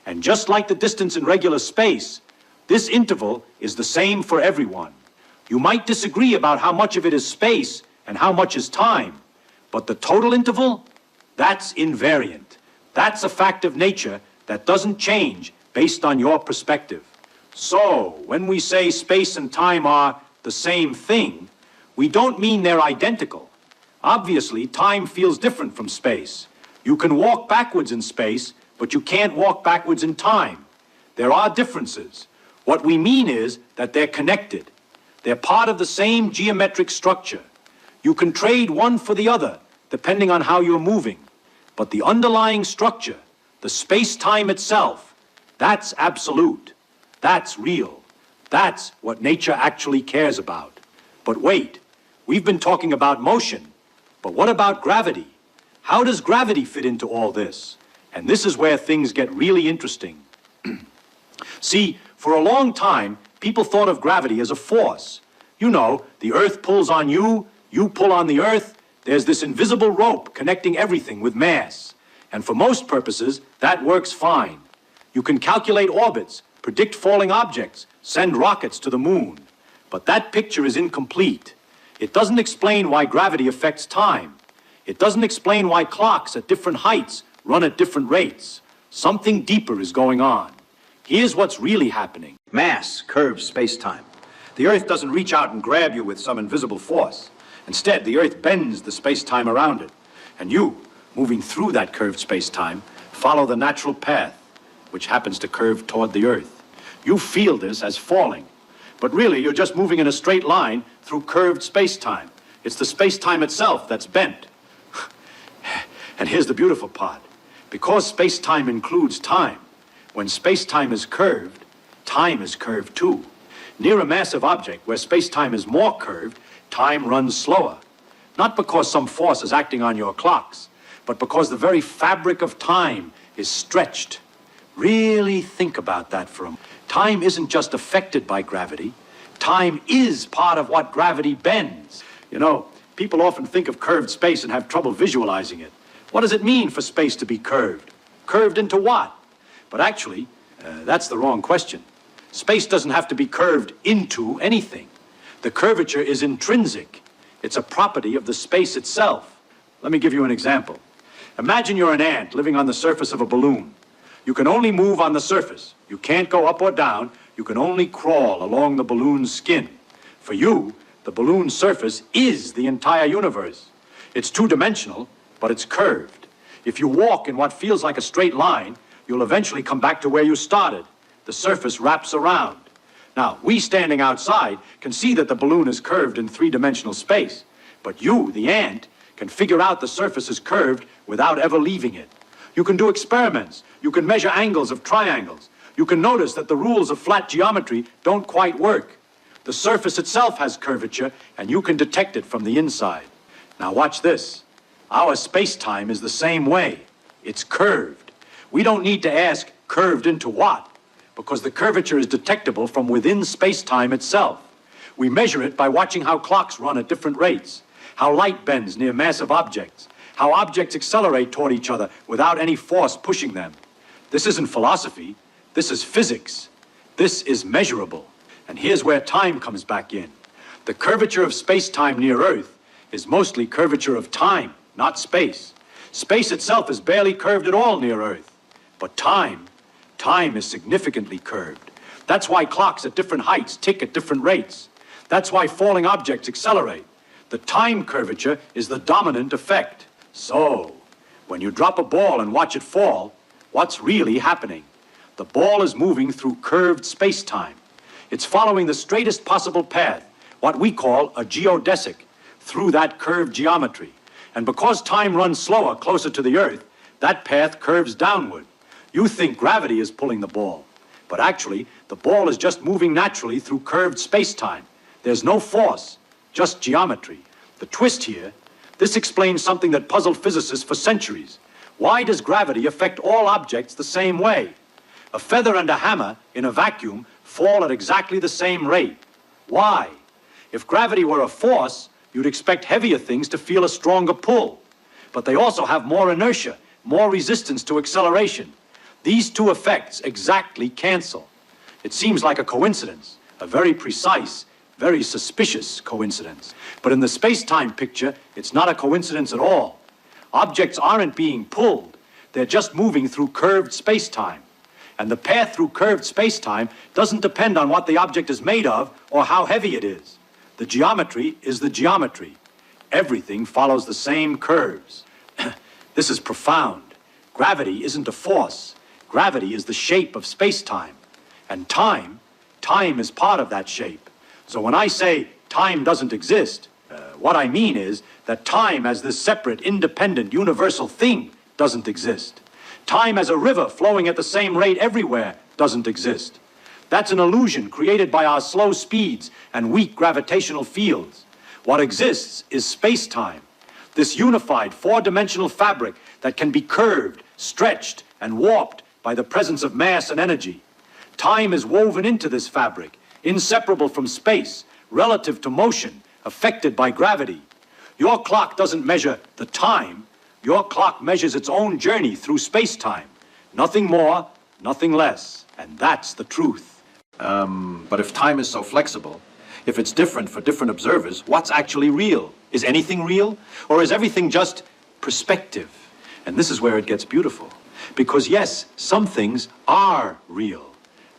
And just like the distance in regular space, this interval is the same for everyone. You might disagree about how much of it is space and how much is time, but the total interval, that's invariant. That's a fact of nature that doesn't change based on your perspective. So, when we say space and time are the same thing, we don't mean they're identical. Obviously, time feels different from space. You can walk backwards in space, but you can't walk backwards in time. There are differences. What we mean is that they're connected. They're part of the same geometric structure. You can trade one for the other, depending on how you're moving. But the underlying structure, the space-time itself, that's absolute. That's real. That's what nature actually cares about. But wait, we've been talking about motion. But what about gravity? How does gravity fit into all this? And this is where things get really interesting. See, for a long time, people thought of gravity as a force. You know, the earth pulls on you, you pull on the earth. There's this invisible rope connecting everything with mass. And for most purposes, that works fine. You can calculate orbits, predict falling objects, send rockets to the moon. But that picture is incomplete. It doesn't explain why gravity affects time. It doesn't explain why clocks at different heights run at different rates. Something deeper is going on. Here's what's really happening. Mass curves space-time. The Earth doesn't reach out and grab you with some invisible force. Instead, the Earth bends the space-time around it. And you, moving through that curved space-time, follow the natural path, which happens to curve toward the Earth. You feel this as falling. But really, you're just moving in a straight line through curved space-time. It's the space-time itself that's bent. And here's the beautiful part. Because space-time includes time, when space-time is curved, time is curved too. Near a massive object where space-time is more curved, time runs slower. Not because some force is acting on your clocks, but because the very fabric of time is stretched. Really think about that for a moment. Time isn't just affected by gravity. Time is part of what gravity bends. You know, people often think of curved space and have trouble visualizing it. What does it mean for space to be curved? Curved into what? But actually, that's the wrong question. Space doesn't have to be curved into anything. The curvature is intrinsic. It's a property of the space itself. Let me give you an example. Imagine you're an ant living on the surface of a balloon. You can only move on the surface. You can't go up or down. You can only crawl along the balloon's skin. For you, the balloon's surface is the entire universe. It's two-dimensional, but it's curved. If you walk in what feels like a straight line, you'll eventually come back to where you started. The surface wraps around. Now, we standing outside can see that the balloon is curved in three-dimensional space. But you, the ant, can figure out the surface is curved without ever leaving it. You can do experiments. You can measure angles of triangles. You can notice that the rules of flat geometry don't quite work. The surface itself has curvature, and you can detect it from the inside. Now watch this. Our space-time is the same way. It's curved. We don't need to ask, curved into what? Because the curvature is detectable from within space-time itself. We measure it by watching how clocks run at different rates, how light bends near massive objects, how objects accelerate toward each other without any force pushing them. This isn't philosophy. This is physics. This is measurable. And here's where time comes back in. The curvature of space-time near Earth is mostly curvature of time, not space. Space itself is barely curved at all near Earth. But time is significantly curved. That's why clocks at different heights tick at different rates. That's why falling objects accelerate. The time curvature is the dominant effect. So, when you drop a ball and watch it fall, what's really happening? The ball is moving through curved space-time. It's following the straightest possible path, what we call a geodesic, through that curved geometry. And because time runs slower closer to the Earth, that path curves downward. You think gravity is pulling the ball, but actually, the ball is just moving naturally through curved space-time. There's no force, just geometry. The twist here, this explains something that puzzled physicists for centuries. Why does gravity affect all objects the same way? A feather and a hammer in a vacuum fall at exactly the same rate. Why? If gravity were a force, you'd expect heavier things to feel a stronger pull. But they also have more inertia, more resistance to acceleration. These two effects exactly cancel. It seems like a coincidence, a very precise, very suspicious coincidence. But in the space-time picture, it's not a coincidence at all. Objects aren't being pulled. They're just moving through curved space-time. And the path through curved space-time doesn't depend on what the object is made of or how heavy it is. The geometry is the geometry. Everything follows the same curves. This is profound. Gravity isn't a force. Gravity is the shape of space-time. And time is part of that shape. So when I say time doesn't exist, what I mean is that time as this separate, independent, universal thing doesn't exist. Time as a river flowing at the same rate everywhere doesn't exist. That's an illusion created by our slow speeds and weak gravitational fields. What exists is space-time, this unified four-dimensional fabric that can be curved, stretched, and warped by the presence of mass and energy. Time is woven into this fabric, inseparable from space, relative to motion, affected by gravity. Your clock doesn't measure the time. Your clock measures its own journey through space-time. Nothing more, nothing less. And that's the truth. But if time is so flexible, if it's different for different observers, what's actually real? Is anything real? Or is everything just perspective? And this is where it gets beautiful. Because yes, some things are real.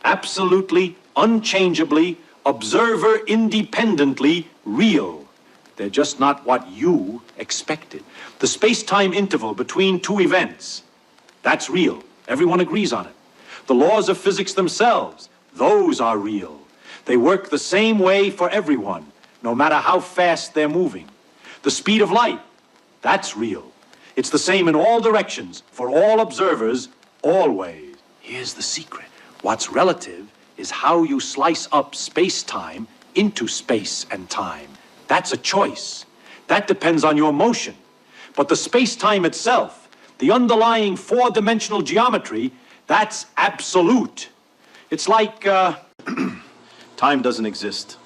Absolutely, unchangeably, observer independently real. They're just not what you expected. The space-time interval between two events, that's real. Everyone agrees on it. The laws of physics themselves, those are real. They work the same way for everyone, no matter how fast they're moving. The speed of light, that's real. It's the same in all directions, for all observers, always. Here's the secret. What's relative is how you slice up space-time into space and time. That's a choice. That depends on your motion. But the space-time itself, the underlying four-dimensional geometry, that's absolute. It's like, Time doesn't exist.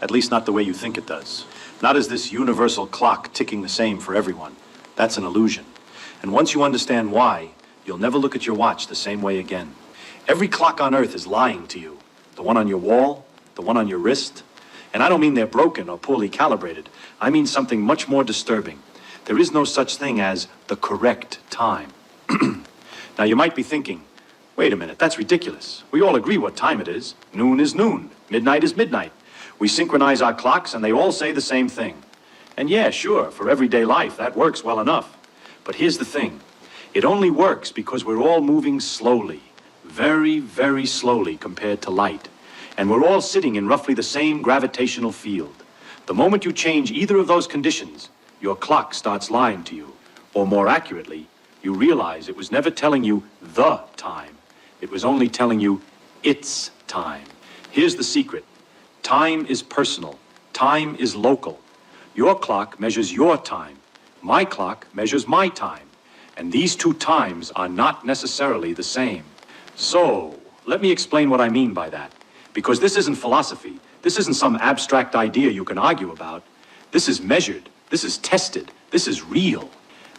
At least not the way you think it does. Not as this universal clock ticking the same for everyone. That's an illusion. And once you understand why, you'll never look at your watch the same way again. Every clock on Earth is lying to you. The one on your wall, the one on your wrist. And I don't mean they're broken or poorly calibrated. I mean something much more disturbing. There is no such thing as the correct time. Now you might be thinking, wait a minute, that's ridiculous. We all agree what time it is. Noon is noon. Midnight is midnight. We synchronize our clocks and they all say the same thing. And yeah, sure, for everyday life, that works well enough. But here's the thing. It only works because we're all moving slowly. Very, very slowly compared to light. And we're all sitting in roughly the same gravitational field. The moment you change either of those conditions, your clock starts lying to you. Or more accurately, you realize it was never telling you the time. It was only telling you its time. Here's the secret. Time is personal. Time is local. Your clock measures your time. My clock measures my time. And these two times are not necessarily the same. So, let me explain what I mean by that. Because this isn't philosophy. This isn't some abstract idea you can argue about. This is measured. This is tested. This is real.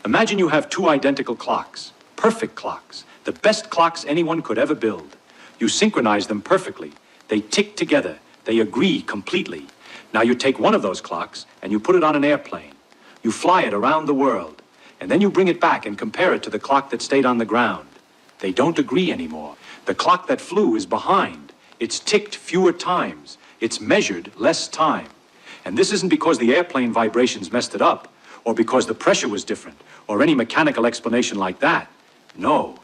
Imagine you have two identical clocks. Perfect clocks. The best clocks anyone could ever build. You synchronize them perfectly. They tick together. They agree completely. Now you take one of those clocks and you put it on an airplane. You fly it around the world. And then you bring it back and compare it to the clock that stayed on the ground. They don't agree anymore. The clock that flew is behind. It's ticked fewer times. It's measured less time. And this isn't because the airplane vibrations messed it up, or because the pressure was different, or any mechanical explanation like that. No.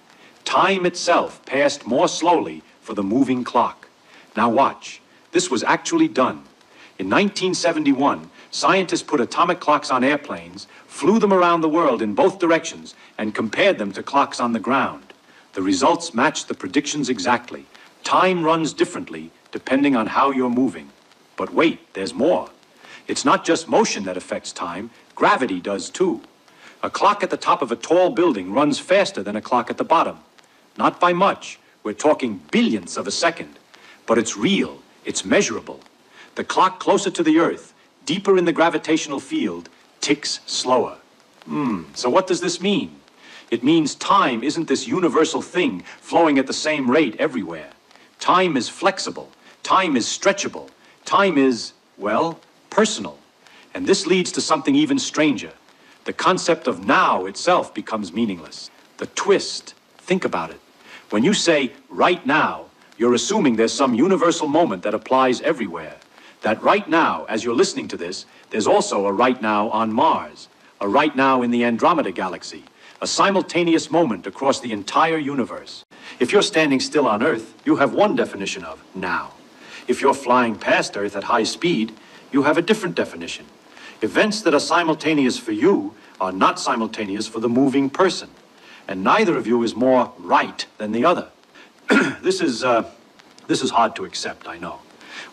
Time itself passed more slowly for the moving clock. Now watch. This was actually done. In 1971, scientists put atomic clocks on airplanes, flew them around the world in both directions, and compared them to clocks on the ground. The results matched the predictions exactly. Time runs differently depending on how you're moving. But wait, there's more. It's not just motion that affects time. Gravity does too. A clock at the top of a tall building runs faster than a clock at the bottom. Not by much. We're talking billionths of a second. But it's real. It's measurable. The clock closer to the Earth, deeper in the gravitational field, ticks slower. So what does this mean? It means time isn't this universal thing flowing at the same rate everywhere. Time is flexible. Time is stretchable. Time is, well, personal. And this leads to something even stranger. The concept of now itself becomes meaningless. The twist, think about it. When you say right now, you're assuming there's some universal moment that applies everywhere. That right now, as you're listening to this, there's also a right now on Mars, a right now in the Andromeda Galaxy, a simultaneous moment across the entire universe. If you're standing still on Earth, you have one definition of now. If you're flying past Earth at high speed, you have a different definition. Events that are simultaneous for you are not simultaneous for the moving person. And neither of you is more right than the other. This is hard to accept, I know.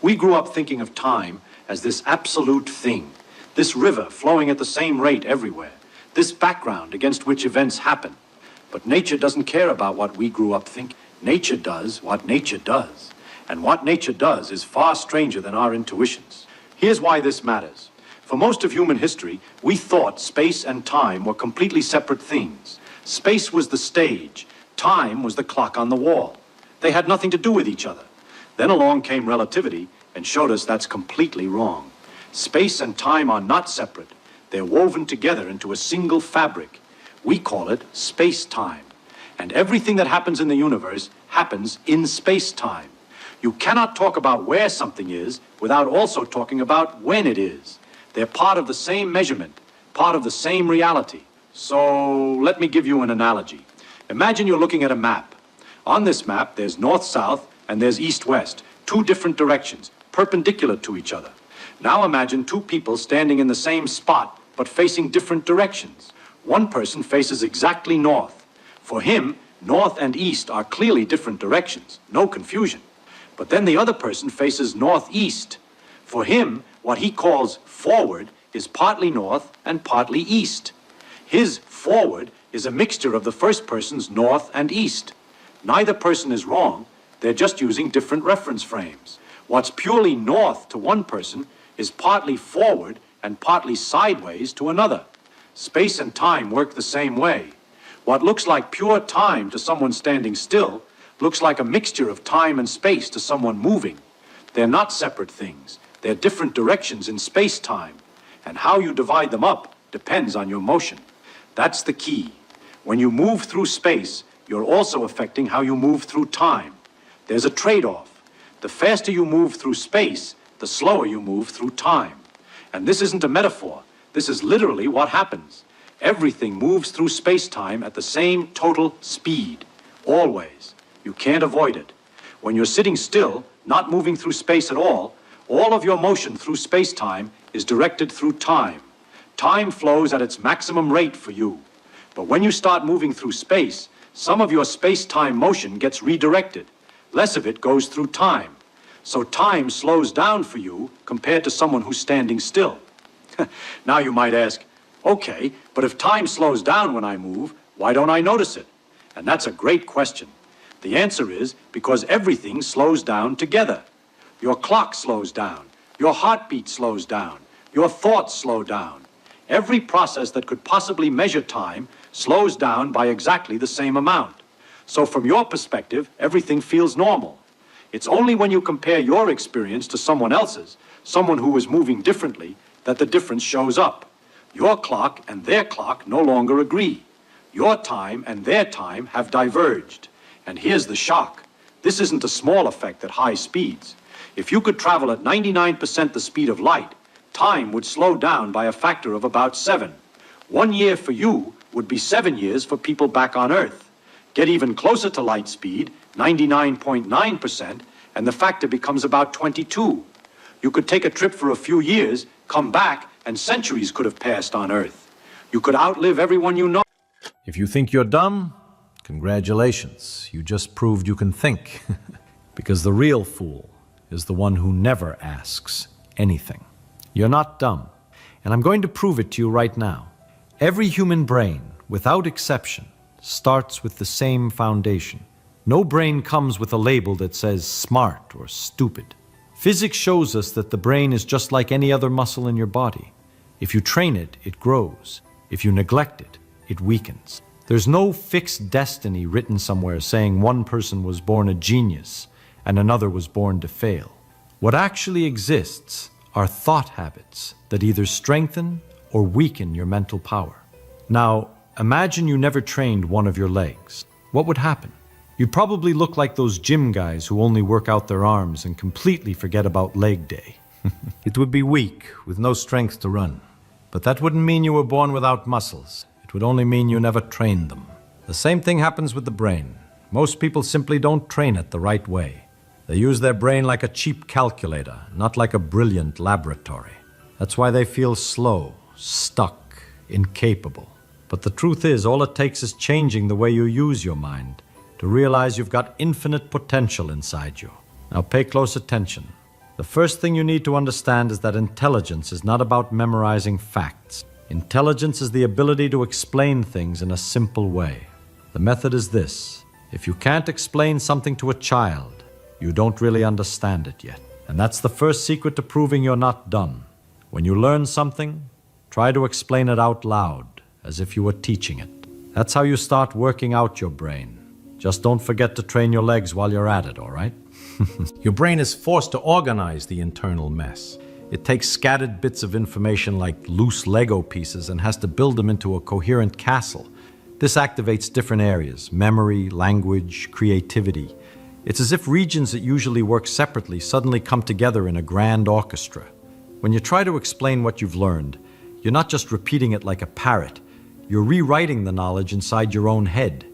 We grew up thinking of time as this absolute thing, this river flowing at the same rate everywhere, this background against which events happen. But nature doesn't care about what we grew up thinking. Nature does what nature does. And what nature does is far stranger than our intuitions. Here's why this matters. For most of human history, we thought space and time were completely separate things. Space was the stage, time was the clock on the wall. They had nothing to do with each other. Then along came relativity and showed us that's completely wrong. Space and time are not separate. They're woven together into a single fabric. We call it space-time. And everything that happens in the universe happens in space-time. You cannot talk about where something is without also talking about when it is. They're part of the same measurement, part of the same reality. So let me give you an analogy. Imagine you're looking at a map. On this map, there's north-south and there's east-west, two different directions, perpendicular to each other. Now imagine two people standing in the same spot, but facing different directions. One person faces exactly north. For him, north and east are clearly different directions, no confusion. But then the other person faces northeast. For him, what he calls forward is partly north and partly east. His forward is a mixture of the first person's north and east. Neither person is wrong, they're just using different reference frames. What's purely north to one person is partly forward and partly sideways to another. Space and time work the same way. What looks like pure time to someone standing still looks like a mixture of time and space to someone moving. They're not separate things. They're different directions in space-time. And how you divide them up depends on your motion. That's the key. When you move through space, you're also affecting how you move through time. There's a trade-off. The faster you move through space, the slower you move through time. And this isn't a metaphor. This is literally what happens. Everything moves through space-time at the same total speed. Always. You can't avoid it. When you're sitting still, not moving through space at all of your motion through space-time is directed through time. Time flows at its maximum rate for you. But when you start moving through space, some of your space-time motion gets redirected. Less of it goes through time. So time slows down for you compared to someone who's standing still. Now you might ask, okay, but if time slows down when I move, why don't I notice it? And that's a great question. The answer is because everything slows down together. Your clock slows down. Your heartbeat slows down. Your thoughts slow down. Every process that could possibly measure time slows down by exactly the same amount. So from your perspective, everything feels normal. It's only when you compare your experience to someone else's, someone who is moving differently, that the difference shows up. Your clock and their clock no longer agree. Your time and their time have diverged. And here's the shock. This isn't a small effect at high speeds. If you could travel at 99% the speed of light, time would slow down by a factor of about 7. 1 year for you would be 7 years for people back on Earth. Get even closer to light speed, 99.9%, and the factor becomes about 22. You could take a trip for a few years, come back, and centuries could have passed on Earth. You could outlive everyone you know. If you think you're dumb, congratulations. You just proved you can think. Because the real fool is the one who never asks anything. You're not dumb. And I'm going to prove it to you right now. Every human brain, without exception, starts with the same foundation. No brain comes with a label that says smart or stupid. Physics shows us that the brain is just like any other muscle in your body. If you train it, it grows. If you neglect it, it weakens. There's no fixed destiny written somewhere saying one person was born a genius and another was born to fail. What actually exists are thought habits that either strengthen or weaken your mental power. Now, imagine you never trained one of your legs. What would happen? You'd probably look like those gym guys who only work out their arms and completely forget about leg day. It would be weak, with no strength to run. But that wouldn't mean you were born without muscles. It would only mean you never trained them. The same thing happens with the brain. Most people simply don't train it the right way. They use their brain like a cheap calculator, not like a brilliant laboratory. That's why they feel slow, stuck, incapable. But the truth is, all it takes is changing the way you use your mind to realize you've got infinite potential inside you. Now pay close attention. The first thing you need to understand is that intelligence is not about memorizing facts. Intelligence is the ability to explain things in a simple way. The method is this. If you can't explain something to a child, you don't really understand it yet. And that's the first secret to proving you're not done. When you learn something, try to explain it out loud, as if you were teaching it. That's how you start working out your brain. Just don't forget to train your legs while you're at it, all right? Your brain is forced to organize the internal mess. It takes scattered bits of information like loose Lego pieces and has to build them into a coherent castle. This activates different areas: memory, language, creativity. It's as if regions that usually work separately suddenly come together in a grand orchestra. When you try to explain what you've learned, you're not just repeating it like a parrot. You're rewriting the knowledge inside your own head.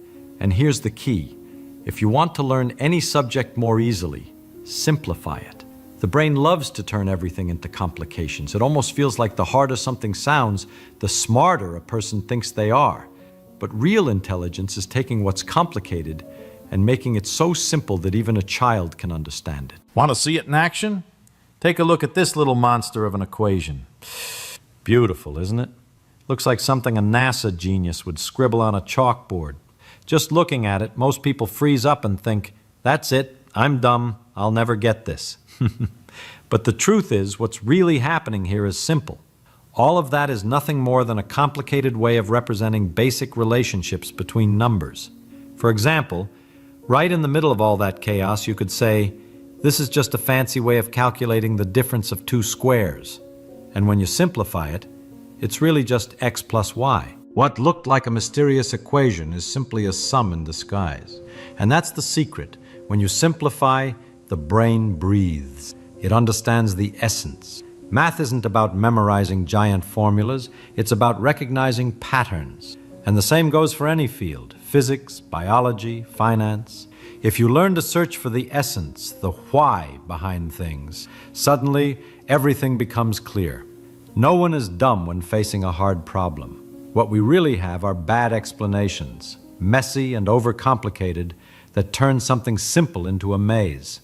And here's the key. If you want to learn any subject more easily, simplify it. The brain loves to turn everything into complications. It almost feels like the harder something sounds, the smarter a person thinks they are. But real intelligence is taking what's complicated and making it so simple that even a child can understand it. Want to see it in action? Take a look at this little monster of an equation. Beautiful, isn't it? Looks like something a NASA genius would scribble on a chalkboard. Just looking at it, most people freeze up and think, that's it, I'm dumb, I'll never get this. But the truth is, what's really happening here is simple. All of that is nothing more than a complicated way of representing basic relationships between numbers. For example, right in the middle of all that chaos, you could say, this is just a fancy way of calculating the difference of two squares. And when you simplify it, it's really just x plus y. What looked like a mysterious equation is simply a sum in disguise. And that's the secret. When you simplify, the brain breathes. It understands the essence. Math isn't about memorizing giant formulas. It's about recognizing patterns. And the same goes for any field: physics, biology, finance. If you learn to search for the essence, the why behind things, suddenly everything becomes clear. No one is dumb when facing a hard problem. What we really have are bad explanations, messy and overcomplicated, that turn something simple into a maze.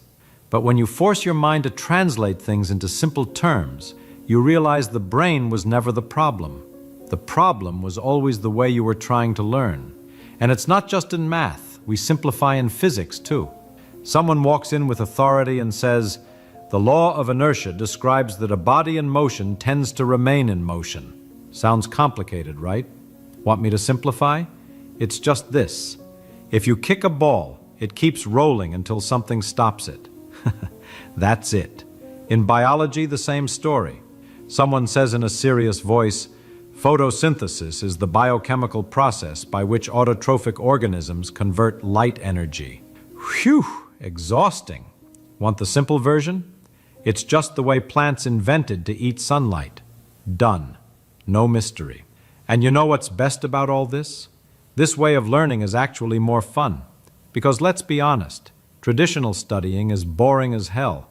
But when you force your mind to translate things into simple terms, you realize the brain was never the problem. The problem was always the way you were trying to learn. And it's not just in math. We simplify in physics, too. Someone walks in with authority and says, the law of inertia describes that a body in motion tends to remain in motion. Sounds complicated, right? Want me to simplify? It's just this. If you kick a ball, it keeps rolling until something stops it. That's it. In biology, the same story. Someone says in a serious voice, photosynthesis is the biochemical process by which autotrophic organisms convert light energy. Phew, exhausting. Want the simple version? It's just the way plants invented to eat sunlight. Done. No mystery. And you know what's best about all this? This way of learning is actually more fun. Because let's be honest, traditional studying is boring as hell.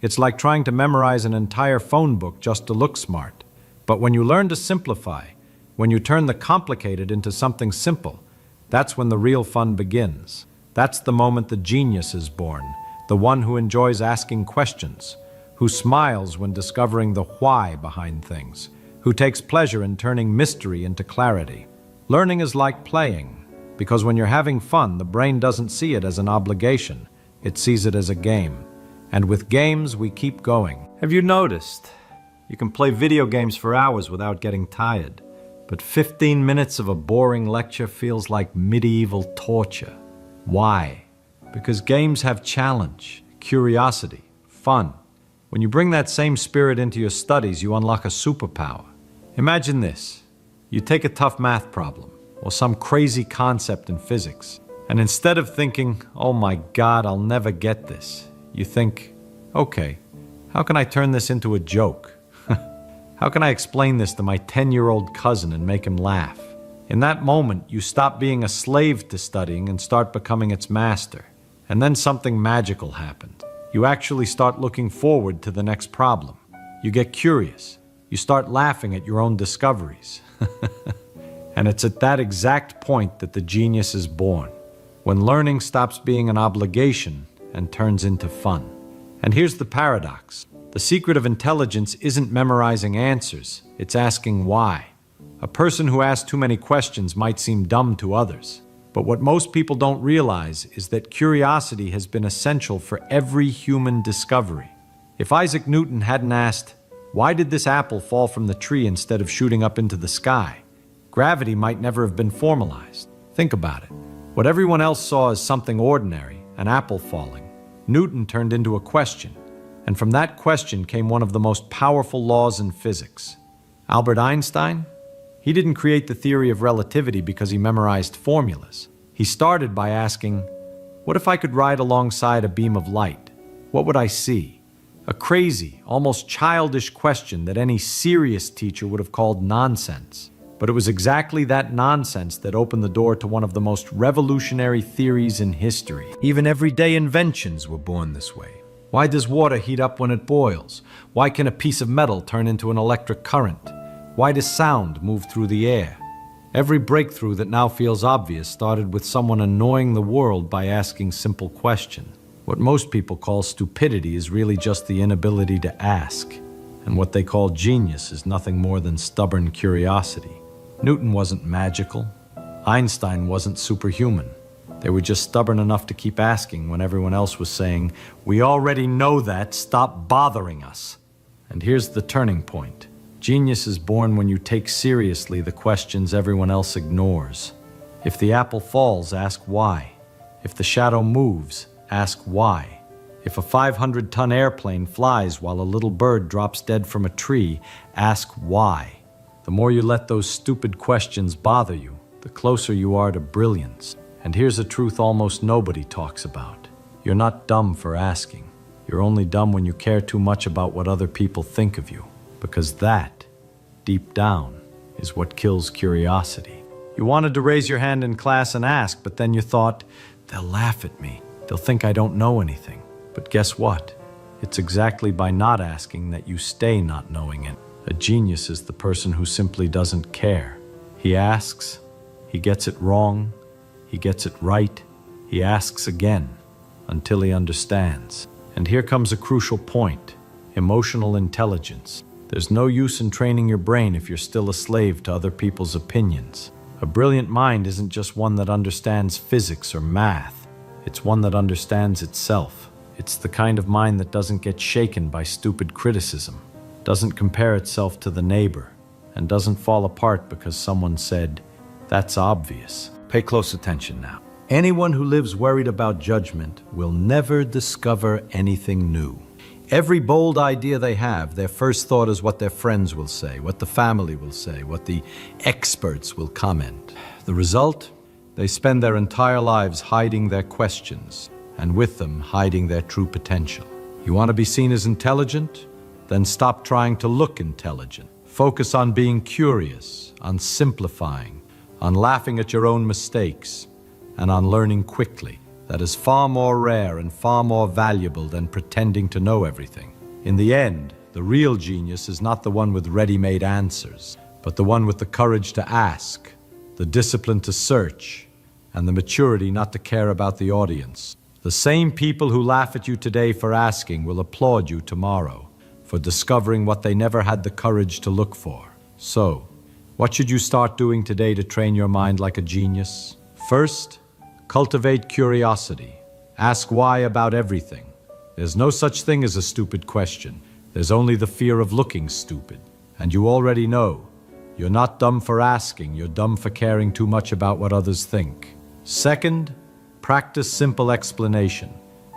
It's like trying to memorize an entire phone book just to look smart. But when you learn to simplify, when you turn the complicated into something simple, that's when the real fun begins. That's the moment the genius is born, the one who enjoys asking questions, who smiles when discovering the why behind things, who takes pleasure in turning mystery into clarity. Learning is like playing, because when you're having fun, the brain doesn't see it as an obligation. It sees it as a game. And with games, we keep going. Have you noticed? You can play video games for hours without getting tired. But 15 minutes of a boring lecture feels like medieval torture. Why? Because games have challenge, curiosity, fun. When you bring that same spirit into your studies, you unlock a superpower. Imagine this. You take a tough math problem, or some crazy concept in physics, and instead of thinking, oh my God, I'll never get this, you think, okay, how can I turn this into a joke? How can I explain this to my 10-year-old cousin and make him laugh? In that moment, you stop being a slave to studying and start becoming its master. And then something magical happens. You actually start looking forward to the next problem. You get curious. You start laughing at your own discoveries. And it's at that exact point that the genius is born, when learning stops being an obligation and turns into fun. And here's the paradox. The secret of intelligence isn't memorizing answers, it's asking why. A person who asks too many questions might seem dumb to others, but what most people don't realize is that curiosity has been essential for every human discovery. If Isaac Newton hadn't asked, Why did this apple fall from the tree instead of shooting up into the sky? Gravity might never have been formalized. Think about it. What everyone else saw as something ordinary, an apple falling, Newton turned into a question. And from that question came one of the most powerful laws in physics. Albert Einstein? He didn't create the theory of relativity because he memorized formulas. He started by asking, what if I could ride alongside a beam of light? What would I see? A crazy, almost childish question that any serious teacher would have called nonsense. But it was exactly that nonsense that opened the door to one of the most revolutionary theories in history. Even everyday inventions were born this way. Why does water heat up when it boils? Why can a piece of metal turn into an electric current? Why does sound move through the air? Every breakthrough that now feels obvious started with someone annoying the world by asking simple questions. What most people call stupidity is really just the inability to ask. And what they call genius is nothing more than stubborn curiosity. Newton wasn't magical. Einstein wasn't superhuman. They were just stubborn enough to keep asking when everyone else was saying, "We already know that, stop bothering us." And here's the turning point. Genius is born when you take seriously the questions everyone else ignores. If the apple falls, ask why. If the shadow moves, ask why. If a 500-ton airplane flies while a little bird drops dead from a tree, ask why. The more you let those stupid questions bother you, the closer you are to brilliance. And here's a truth almost nobody talks about. You're not dumb for asking. You're only dumb when you care too much about what other people think of you. Because that, deep down, is what kills curiosity. You wanted to raise your hand in class and ask, but then you thought, they'll laugh at me. They'll think I don't know anything. But guess what? It's exactly by not asking that you stay not knowing it. A genius is the person who simply doesn't care. He asks, he gets it wrong, he gets it right, he asks again, until he understands. And here comes a crucial point: emotional intelligence. There's no use in training your brain if you're still a slave to other people's opinions. A brilliant mind isn't just one that understands physics or math. It's one that understands itself. It's the kind of mind that doesn't get shaken by stupid criticism, doesn't compare itself to the neighbor, and doesn't fall apart because someone said, "That's obvious." Pay close attention now. Anyone who lives worried about judgment will never discover anything new. Every bold idea they have, their first thought is what their friends will say, what the family will say, what the experts will comment. The result? They spend their entire lives hiding their questions, and with them, hiding their true potential. You want to be seen as intelligent? Then stop trying to look intelligent. Focus on being curious, on simplifying, on laughing at your own mistakes, and on learning quickly. That is far more rare and far more valuable than pretending to know everything. In the end, the real genius is not the one with ready-made answers, but the one with the courage to ask, the discipline to search, and the maturity not to care about the audience. The same people who laugh at you today for asking will applaud you tomorrow for discovering what they never had the courage to look for. So, what should you start doing today to train your mind like a genius? First, cultivate curiosity. Ask why about everything. There's no such thing as a stupid question. There's only the fear of looking stupid. And you already know, you're not dumb for asking, you're dumb for caring too much about what others think. Second, practice simple explanation.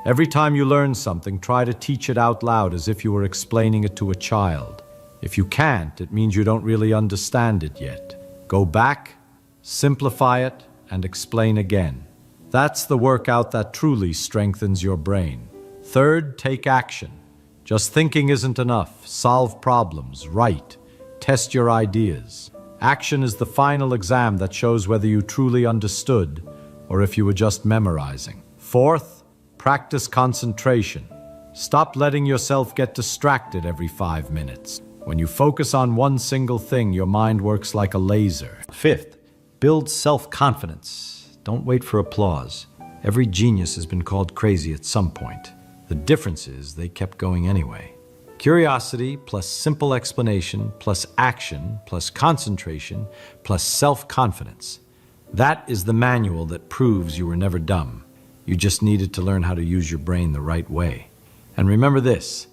Every time you learn something, try to teach it out loud as if you were explaining it to a child. If you can't, it means you don't really understand it yet. Go back, simplify it, and explain again. That's the workout that truly strengthens your brain. Third, take action. Just thinking isn't enough. Solve problems, write, test your ideas. Action is the final exam that shows whether you truly understood or if you were just memorizing. Fourth, practice concentration. Stop letting yourself get distracted every 5 minutes. When you focus on one single thing, your mind works like a laser. Fifth, build self-confidence. Don't wait for applause. Every genius has been called crazy at some point. The difference is they kept going anyway. Curiosity plus simple explanation plus action plus concentration plus self-confidence. That is the manual that proves you were never dumb. You just needed to learn how to use your brain the right way. And remember this,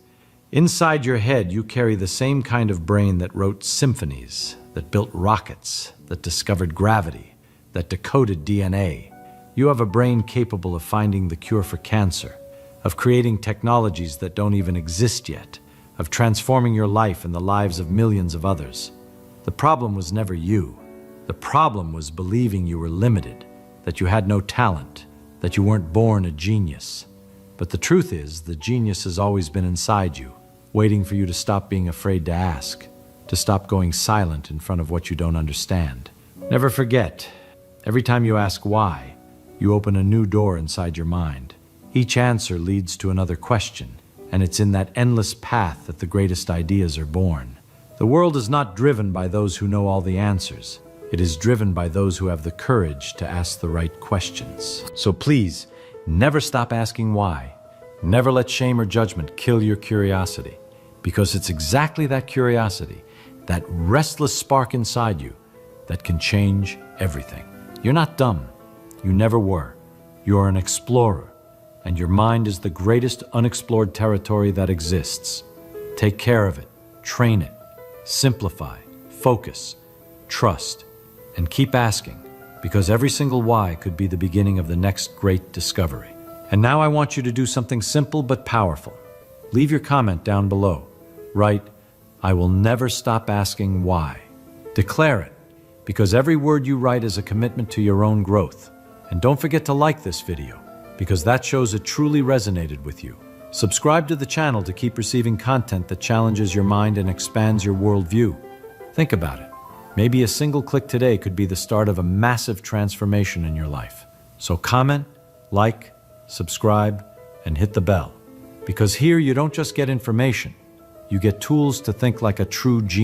Inside your head, you carry the same kind of brain that wrote symphonies, that built rockets, that discovered gravity, that decoded DNA. You have a brain capable of finding the cure for cancer, of creating technologies that don't even exist yet, of transforming your life and the lives of millions of others. The problem was never you. The problem was believing you were limited, that you had no talent, that you weren't born a genius. But the truth is, the genius has always been inside you, waiting for you to stop being afraid to ask, to stop going silent in front of what you don't understand. Never forget, every time you ask why, you open a new door inside your mind. Each answer leads to another question, and it's in that endless path that the greatest ideas are born. The world is not driven by those who know all the answers. It is driven by those who have the courage to ask the right questions. So please, never stop asking why. Never let shame or judgment kill your curiosity, because it's exactly that curiosity, that restless spark inside you, that can change everything. You're not dumb. You never were. You're an explorer, and your mind is the greatest unexplored territory that exists. Take care of it, train it, simplify, focus, trust, and keep asking, because every single why could be the beginning of the next great discovery. And now I want you to do something simple but powerful. Leave your comment down below. Write, "I will never stop asking why." Declare it, because every word you write is a commitment to your own growth. And don't forget to like this video, because that shows it truly resonated with you. Subscribe to the channel to keep receiving content that challenges your mind and expands your worldview. Think about it. Maybe a single click today could be the start of a massive transformation in your life. So comment, like, subscribe, and hit the bell. Because here you don't just get information, you get tools to think like a true genius.